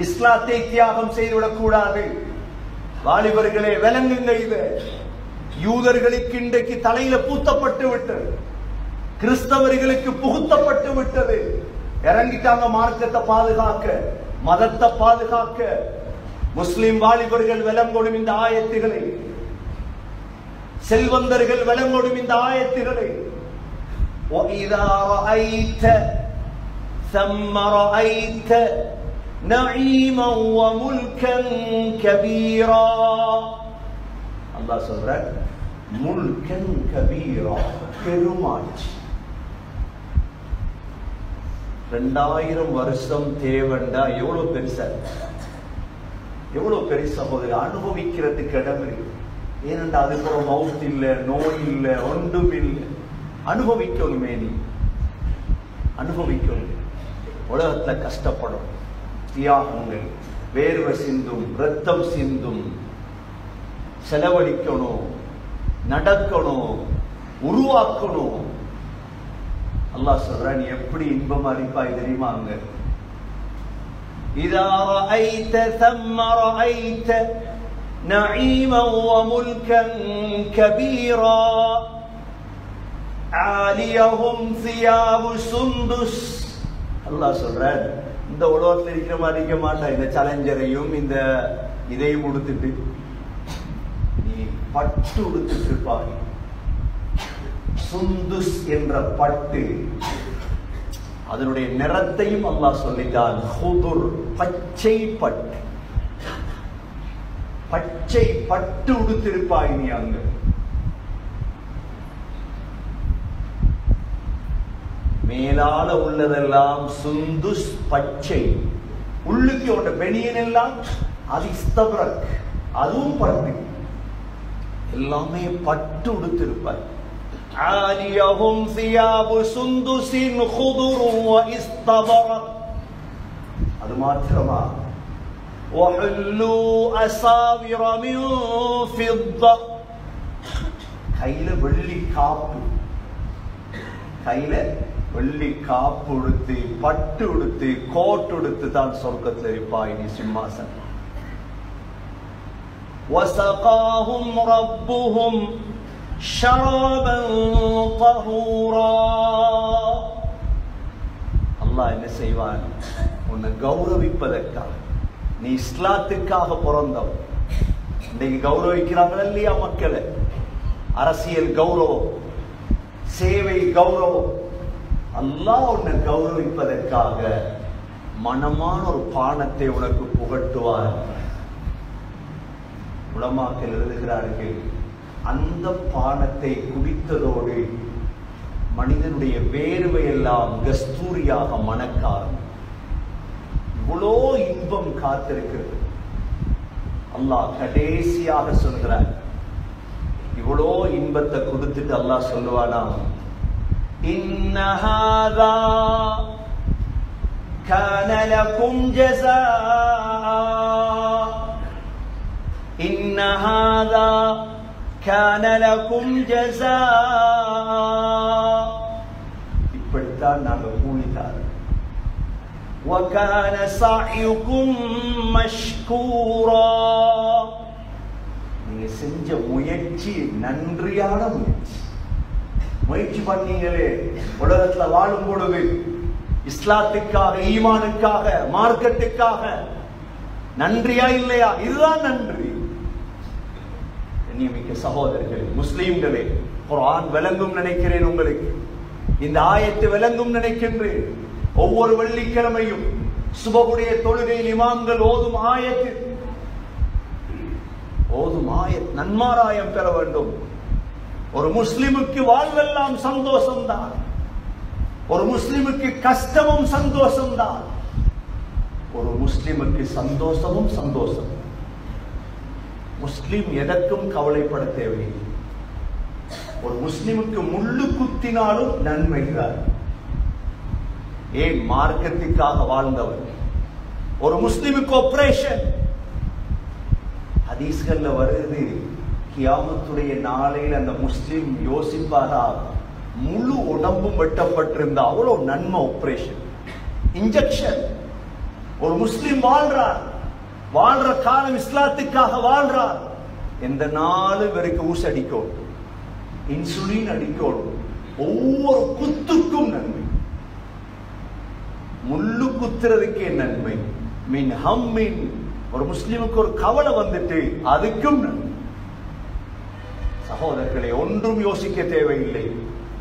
S1: இஸ்லாத்தை தியாகம் செய்துவிடக் கூடாது. வாலிபர்களே விளங்குங்க. இது யூதர்களுக்கு இன்றைக்கு தலையில பூத்தப்பட்டு விட்டது, கிறிஸ்தவர்களுக்கு புகுத்தப்பட்டு விட்டது. இறங்கிட்டாங்க மார்க்கத்தை பாதுகாக்க, மதத்தை பாதுகாக்க. முஸ்லிம் வாலிபர்கள் விளங்கொடும் இந்த ஆயத்துகளை, செல்வந்தர்கள் விளங்கொடும் இந்த ஆயத்துகளை. وَإِذَا رَأَيْتَ ثَمَّ رَأَيْتَ نَعِيمًا وَمُلْكًا كَبِيرًا. அல்லாஹ் சொல்ற, முல்கன் கபீரா, பெருமாட்சி. 2000 வருஷம் தேவண்டா எவ்வளவு பெருசா, எவ்வளவு பெரிய சகோதரி. அனுபவிக்கிறதுக்கு இடம் இருக்கு. ஏனென்றா அதுக்கு ஒரு மவுத் இல்ல, நோய் இல்ல, ஒன்றும் இல்லை. அனுபவிக்கணுமே, நீ அனுபவிக்கணும். உலகத்துல கஷ்டப்படும், தியாகங்கள், வேர்வை சிந்தும், ரத்தம் சிந்தும், செலவழிக்கணும், நடக்கணும், உருவாக்கணும். அல்லாஹ் சொல்ற, நீ எப்படி இன்பம் அளிப்பாய் தெரியுமா? அங்க إذا رأيت ثم رأيت نعيما وملكا كبيرا عاليهم ثياب سندس. அல்லாஹ் சொல்றார், இந்த உலகத்தில் இருக்கிற மாதிரி இருக்க மாட்டான். இந்த சேலஞ்சரையும் இந்த இதையும் உடுத்துட்டு நீ பட்டு உடுத்துட்டு இருப்பாய். சுந்துஸ் என்ற பட்டு, அதனுடைய நிறத்தையும் அல்லாஹ் சொல்லிட்டான். ஹுதுர், பச்சை பட்டு. பச்சை பட்டு உடுத்திருப்பாய் நீ. அங்கு மேலால உள்ளதெல்லாம் சுந்துஸ் பச்சை, உள்ளுக்கு உள்ள பெனியன் எல்லாம் அது இஸ்தப்ரக், அதுவும் பட்டு, எல்லாமே பட்டு உடுத்திருப்பாய். ஆலியஹும் சியாபு சுந்துஸின் குதுரும் வ இஸ்தபரக். அது மாத்திரமா, வஹல்லு அஸாவிர மின் ஃபித்தா. கையில வெள்ளி காப்பு, கையில வெள்ளி காப்பு உடுத்து, பட்டு உடுத்து, கோட் உடுத்து தான் சொர்க்கத்தில் இருப்பாய் நீ சிம்மாசனம். وَسَقَاهُمْ رَبُّهُمْ شَرَابًا طَهُورًا. அல்லாஹ் என்ன செய்வான்? உன்னை கௌரவிப்பதற்காக, நீ இஸ்லாத்துக்காக பிறந்தவன். இன்னைக்கு கௌரவிக்கிறாங்களா இல்லையா மக்களை? அரசியல் கௌரவம், சேவை கௌரவம். அல்லாஹ் உன்னை கௌரவிப்பதற்காக மனமான ஒரு பானத்தை உனக்கு புகட்டுவார். உலமாக்கள் எழுதுகிறார்கள், அந்த பானத்தை குடித்ததோடு மனிதனுடைய வேர்வை எல்லாம் கஸ்தூரியாக மணக்காரும். இவ்வளோ இன்பம் காத்திருக்கிறது. அல்லாஹ் கடைசியாக சொல்கிறார், இவ்வளோ இன்பத்தை கொடுத்துட்டு அல்லாஹ் சொல்லுவானா, இன்ன ஹாதா கான லகும் ஜஸாஆ, இன்ன ஹாதா கான லகும் ஜஸாஆ. இப்படித்தான் நாங்கள் கூலித்தார். وَكَانَ سَعْيُكُمْ مَشْكُورًا. நீங்க செஞ்ச முயற்சி நன்றியான முயற்சி. முயற்சி பண்ணீங்களே உலகத்துல வாழும் பொழுது, இஸ்லாத்துக்காக, ஈமானுக்காக, மார்க்கத்துக்காக. நன்றியா இல்லையா? இதுதான் நன்றி. கண்ணியமிக்க சகோதரர்களே, முஸ்லீம்களே, குர்ஆன் விளங்கும் நினைக்கிறேன் உங்களுக்கு. இந்த ஆயத்து விளங்கும் நினைக்கின்றேன். ஒவ்வொரு வெள்ளிக்கிழமையும் சுபஹுடைய தொழுகையில் இமாம்கள் ஓதும் ஆயத்து நன்மாராயம் பெற வேண்டும். ஒரு முஸ்லிமுக்கு வாழ்வெல்லாம் சந்தோஷம்தான். ஒரு முஸ்லிமுக்கு கஷ்டமும் சந்தோஷம்தான். ஒரு முஸ்லிமுக்கு சந்தோஷமும் சந்தோஷம். முஸ்லிம் எதற்கும் கவலைப்பட தேவையில்லை. ஒரு முஸ்லிமுக்கு முள்ளு குத்தினாலும் நன்மைதான். ஏன்? மார்க்கத்துக்காக வாழ்ந்தவர். ஒரு முஸ்லிமுக்கு ஆபரேஷன். ஹதீஸ்கள்ல வருது, கியாமத்துடைய நாளையில் அந்த முஸ்லிம் யோசிப்பாரா, முழு உடம்பும் வெட்டப்பட்டிருந்தா அவ்வளவு நன்மை. Operation, injection. ஒரு முஸ்லிம் வாழ்றார், வாழ்ற காலம் இஸ்லாத்துக்காக வாழ்றார். எந்த நாளும் இவருக்கு ஊசி அடிக்கும், இன்சுலின் அடிக்கும். ஒவ்வொரு குத்துக்கும் நன்மை. முள்ளு குத்துறதுக்கே நன்மை. மின் ஹம்மின், ஒரு முஸ்லிமுக்கு ஒரு கவலை வந்துட்டு அதுக்கும் நன்மை. சகோதரர்களை, ஒன்றும் யோசிக்க தேவையில்லை.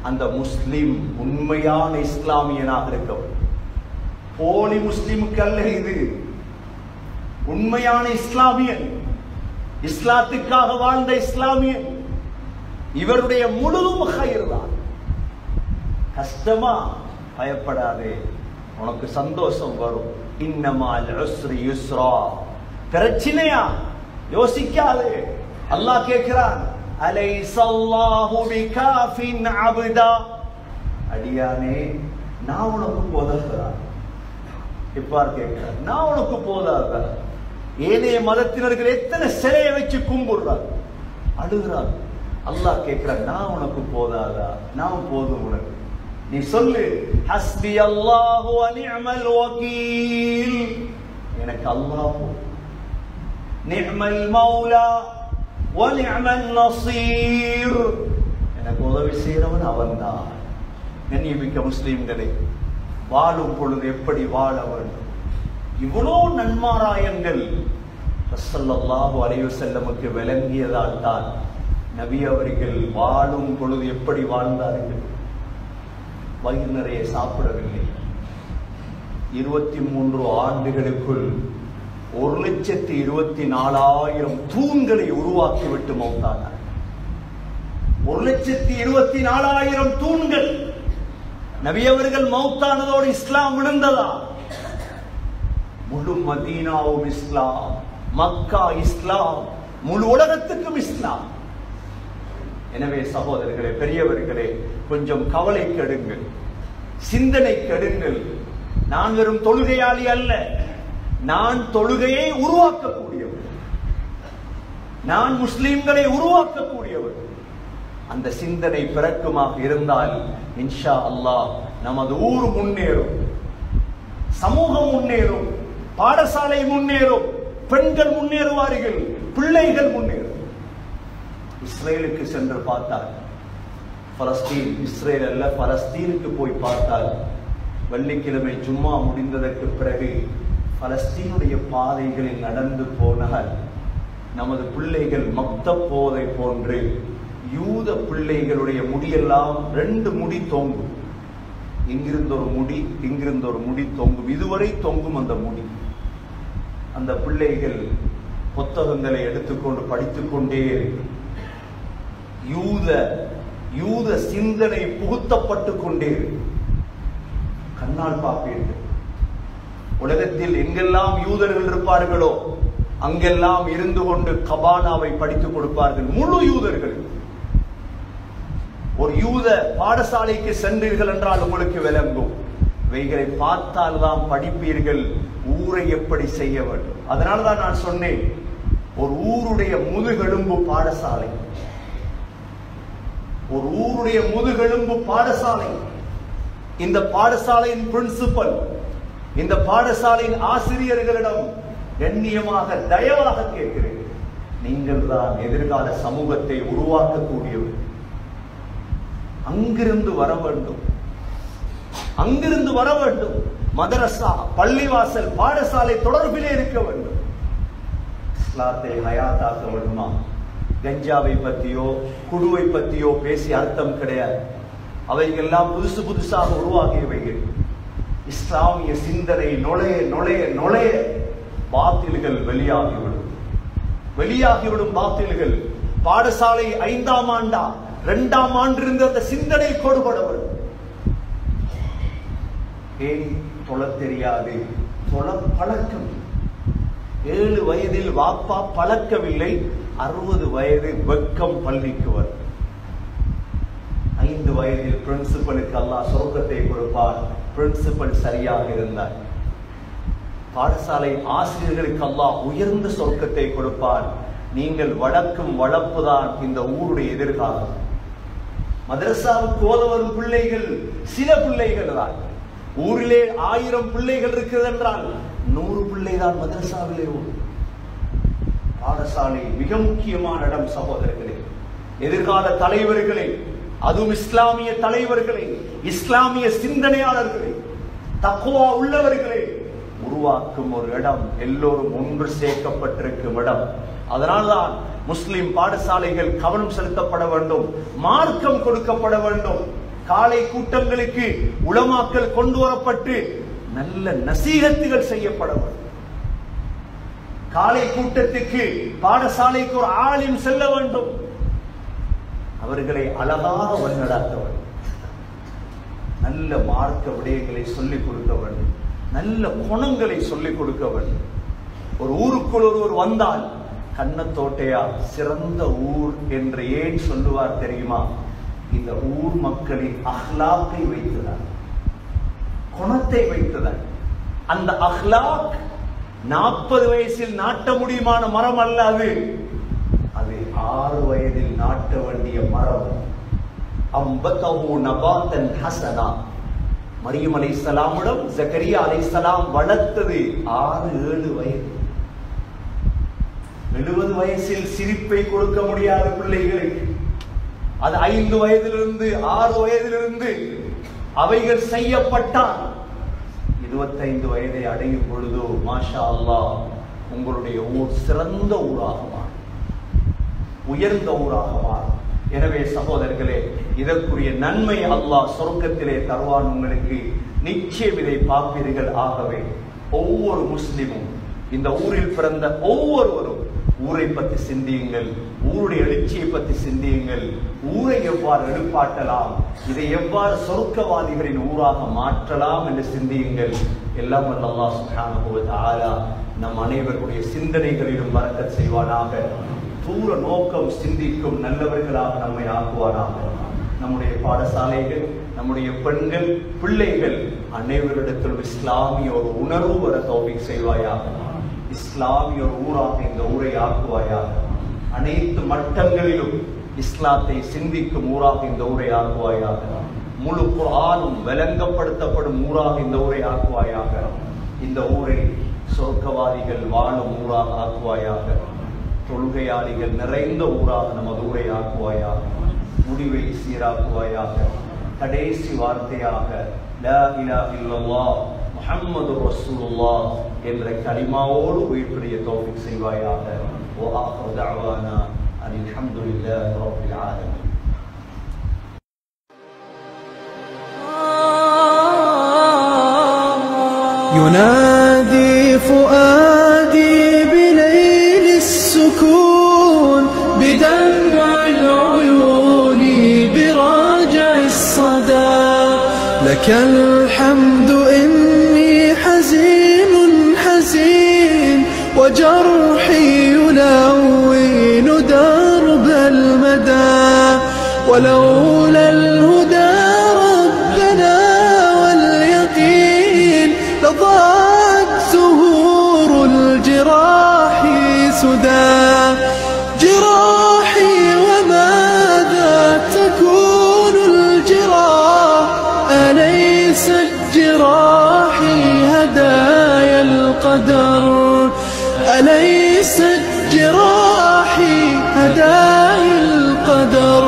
S1: அந்த முஸ்லிம் உண்மையான இஸ்லாமியனாக இருக்கவும். போலி முஸ்லிமுக்கு அல்ல இது. உண்மையான இஸ்லாமியன், இஸ்லாத்துக்காக வாழ்ந்த இஸ்லாமியன், இவருடைய முழுதும் கயிறு தான். கஷ்டமா? பயப்படாதே, உனக்கு சந்தோஷம் வரும். இன்னமால் உஸ்ரி யுஸ்ரா. பிரச்சனையா? யோசிக்காதே. அல்லாஹ் கேட்கிறான், அலைஸல்லாஹு பிகாஃபின் அப்தா. அடியானே, நான் உனக்கு போதாதா? இப்பார் கேட்கிறார், நான் உனக்கு போதாதா? ஏனைய மதத்தினர்கள் எத்தனை சிலையை வச்சு கும்பிடுறார், அழுகிறார். அல்லாஹ் கேட்கிறார், நான் உனக்கு போதாதா? நான் போதும் உனக்கு. நீ சொல்லு, ஹஸ்பி அல்லாஹு வ நிஅமல் வகீல். எனக்கு அல்லாஹ் போதும். நிஅமல் மௌலா வ நிஅமல் நஸீர். எனக்கு உதவி செய்கிறவன் அவன்தான். கண்ணியமிக்க முஸ்லிம்களே, வாழும் பொழுது எப்படி வாழ வேண்டும்? இவ்வளோ நன்மாராயங்கள் ஸல்லல்லாஹு அலைஹி வஸல்லமுக்கு விளங்கியதால் தான் நபி அவர்கள் வாழும் பொழுது எப்படி வாழ்ந்தார்கள்? வயிறு நிறைய சாப்பிடவில்லை. 23 ஆண்டுகளுக்குள் 1,24,000 தூண்களை உருவாக்கிவிட்டு மௌத்தானார். 1,24,000 தூண்கள். நபி அவர்கள் மௌத்தானதோடு இஸ்லாம் விழுந்ததா? முழு மதீனாவும் இஸ்லாம், மக்கா இஸ்லாம், முழு உலகத்துக்கும் இஸ்லாம். எனவே சகோதரர்களே, பெரியவர்களே, கொஞ்சம் கவலை கெடுங்கள், சிந்தனை கெடுங்கள். நான் வெறும் தொழுகையாளி அல்ல, நான் தொழுகையை உருவாக்கக்கூடியவர், நான் முஸ்லிம்களை உருவாக்கக்கூடியவர். அந்த சிந்தனை பிறக்குமாக இருந்தால் இன்ஷா அல்லாஹ் நமது ஊர் முன்னேறும், சமூகம் முன்னேறும், பாடசாலை முன்னேறும், பெண்கள் முன்னேறுவார்கள், பிள்ளைகள் முன்னேறும். இஸ்ரேலுக்கு சென்று பார்த்தால், பலஸ்தீன், இஸ்ரேல் அல்ல பலஸ்தீனுக்கு போய் பார்த்தால், வெள்ளிக்கிழமை ஜும்மா முடிந்ததற்கு பிறகு பலஸ்தீனுடைய பாதைகளில் நடந்து போனால் நமது பிள்ளைகள் மக்தப் போதை போன்று யூத பிள்ளைகளுடைய முடியெல்லாம் 2 முடி தொங்கும். இங்கிருந்து ஒரு முடி, இங்கிருந்து ஒரு முடி தொங்கும், இதுவரை தொங்கும் அந்த முடி. அந்த பிள்ளைகள் புத்தகங்களை எடுத்துக்கொண்டு படித்துக் கொண்டே யூத சிந்தனை புகுத்தப்பட்டு கொண்டே கண்ணால் பார்ப்பீர்கள். உலகத்தில் எங்கெல்லாம் யூதர்கள் இருப்பார்களோ அங்கெல்லாம் இருந்து கொண்டு கபானாவை படித்துக் கொடுப்பார்கள் முழு யூதர்கள். ஒரு யூத பாடசாலைக்கு சென்றீர்கள் என்றால் உங்களுக்கு விளங்கும். இவைகளை பார்த்தால் தான் படிப்பீர்கள் ஊரை எப்படி செய்ய வேண்டும். அதனால்தான் நான் சொன்னேன், ஒரு ஊருடைய முதுகெலும்பு பாடசாலை, ஒரு ஊருடைய முதுகெலும்பு பாடசாலை. இந்த பாடசாலையின் பிரின்சிபல், இந்த பாடசாலையின் ஆசிரியர்களிடம் கண்ணியமாக தயவாக கேட்கிறேன், நீங்கள் தான் எதிர்கால சமூகத்தை உருவாக்கக்கூடியவர். அங்கிருந்து வர வேண்டும், அங்கிருந்து வர வேண்டும். மதரசா, பள்ளிவாசல், பாடசாலை தொடர்பிலே இருக்க வேண்டும். இஸ்லாத்தை ஹயாத்தாக்க வேண்டுமா? கஞ்சாவை பத்தியோ குடுவை பத்தியோ பேசி அர்த்தம் கிடையாது. அவைகள்லாம் புதுசு புதுசாக உருவாகியவைகள். இஸ்லாமிய சிந்தனை நுழைய நுழைய நுழைய பாத்தில்கள் வெளியாகிவிடும் பாத்தில்கள். பாடசாலை 5ஆம் ஆண்டா 2ஆம் ஆண்டு இருந்த அந்த சிந்தனை கொடுபடவர். ஏன் தொழ தெரியாது? தொழ பழக்கம். 7 வயதில் வாப்பா பழக்கவில்லை, 60 வயது வெக்கம் பள்ளிக்கு வரும். 5 வயதில் பிரின்சிபலுக்கு அல்லாஹ் சொர்க்கத்தை கொடுப்பார், பிரின்சிபல் சரியாக இருந்தார். பாடசாலை ஆசிரியர்களுக்கு அல்லாஹ் உயர்ந்த சொர்க்கத்தை கொடுப்பார். நீங்கள் வளர்க்கும் வளர்ப்புதான் இந்த ஊருடைய எதிர்காலம். மதரசாவுக்கு ஓத வரும் பிள்ளைகள் சில பிள்ளைகள் தான். ஊரிலே 1000 பிள்ளைகள் இருக்கிறது என்றால் 100 பிள்ளை தான் மதரசாவிலே ஓடும். பாடசாலை மிக முக்கியமான இடம் சகோதரர்களே. எதிர்கால தலைவர்களை, அதுவும் இஸ்லாமிய தலைவர்களை, இஸ்லாமிய சிந்தனையாளர்களை, தக்வா உள்ளவர்களை உருவாக்கும் ஒரு இடம், எல்லோரும் ஒன்று சேர்க்கப்பட்டிருக்கும் இடம். அதனால்தான் முஸ்லிம் பாடசாலைகள் கவனம் செலுத்தப்பட வேண்டும், மார்க்கம் கொடுக்கப்பட வேண்டும். காலை கூட்டங்களுக்கு உலமாக்கள் கொண்டு வரப்பட்டு நல்ல நசீகத்துகள் செய்யப்பட வேண்டும். காலை கூட்டத்துக்கு பாடசாலைக்கு ஒரு ஆலிம் செல்ல வேண்டும், அவர்களை அழகாக வழிநடாத்த வேண்டும், நல்ல மார்க்க விடயங்களை சொல்லிக் கொடுக்க வேண்டும், நல்ல குணங்களை சொல்லிக் கொடுக்க வேண்டும். ஒரு ஊருக்குள் ஒருவர் வந்தால் கண்ணத்தோட்டையா சிறந்த ஊர் என்று ஏன் சொல்லுவார் தெரியுமா? இந்த ஊர் மக்களின் அஹ்லாக்கை வைத்துதான், குணத்தை வைத்துதான். அந்த அஹ்லாக் 40 வயசில் நாட்ட முடியுமான மரம் அல்ல, அது 6 வயதில் நாட்ட வேண்டிய மரம். அம்பதஹு நபாத்தன் ஹஸனா. மரியம் அலைஹிஸ்ஸலாமிடம் ஜக்கரியா அலைஹிஸ்ஸலாம் வளர்த்தது 6-7 வயது. 70 வயசில் சிரிப்பை கொடுக்க முடியாத பிள்ளைகளுக்கு அது 5 வயதிலிருந்து 6 வயதிலிருந்து அவைகள் செய்யப்பட்டால் 25 வயதை அடையும் பொழுதோ மாஷா அல்லாஹ் உங்களுடைய ஊர் சிறந்த ஊராக மாறும். உயர்ந்த ஊராக மாறும். எனவே சகோதரர்களே, இதற்குரிய நன்மை அல்லாஹ் சொர்க்கத்திலே தருவான் உங்களுக்கு. நிச்சயம் இதை பார்ப்பீர்கள். ஆகவே ஒவ்வொரு முஸ்லிமும், இந்த ஊரில் பிறந்த ஒவ்வொருவரும் ஊரை பற்றி சிந்தியுங்கள், ஊருடைய எழுச்சியை பற்றி சிந்தியுங்கள். ஊரை எவ்வாறு எழுப்பாட்டலாம், இதை எவ்வாறு சொர்க்கவாதிகளின் ஊராக மாற்றலாம் என்று சிந்தியுங்கள். எல்லாம் வல்ல அல்லாஹ் சுப்ஹானஹு வ தஆலா நம் அனைவருடைய சிந்தனைகளிலும் பரக்கத் செய்வானாக. தூர நோக்கம் சிந்திக்கும் நல்லவர்களாக நம்மை ஆக்குவானாக. நம்முடைய பாடசாலைகள், நம்முடைய பெண்கள், பிள்ளைகள் அனைவரிடத்திலும் இஸ்லாமிய ஒரு உணர்வு வர தௌஃபீக் செய்வாயாக. இஸ்லாமிய ஒரு ஊராக இந்த ஊரை ஆக்குவாயாக. அனைத்து மட்டங்களிலும் இஸ்லாத்தை சிந்திக்கும் ஊராக இந்த ஊரை ஆக்குவாயாக. முழு குர்ஆனும் விளங்கப்படுத்தப்படும் ஊராக இந்த ஊரை ஆக்குவாயாக. இந்த ஊரை சொர்க்கவாதிகள் வாழும் ஊராக ஆக்குவாயாக. தொழுகையாளிகள் நிறைந்த ஊராக நமது ஊரை ஆக்குவாயாக. முடிவை சீராக்குவாயாக. கடைசி வார்த்தையாக லா இலாஹ இல்லல்லாஹ் முஹம்மது ரசூலுல்லாஹ் என்ற கலிமாவோடு உயிர்ப்பிடைய தௌஃபீக் செய்வாயாக. வ ஆகிரு தஅவானா அனில் ஹம்துலில்லாஹி ரப்பில் ஆலமீன்.
S2: ينادي فؤادي بليل السكون بدمع العيون براجع الصدى لك الحمد إني حزين حزين وجرحي يلون درب المدى ولولا الهدى ربنا واليقين لضاعت زهور الجراح سدى جراحي وماذا تكون الجراح أليست جراحي هدايا القدر أليست جراحي هدايا القدر.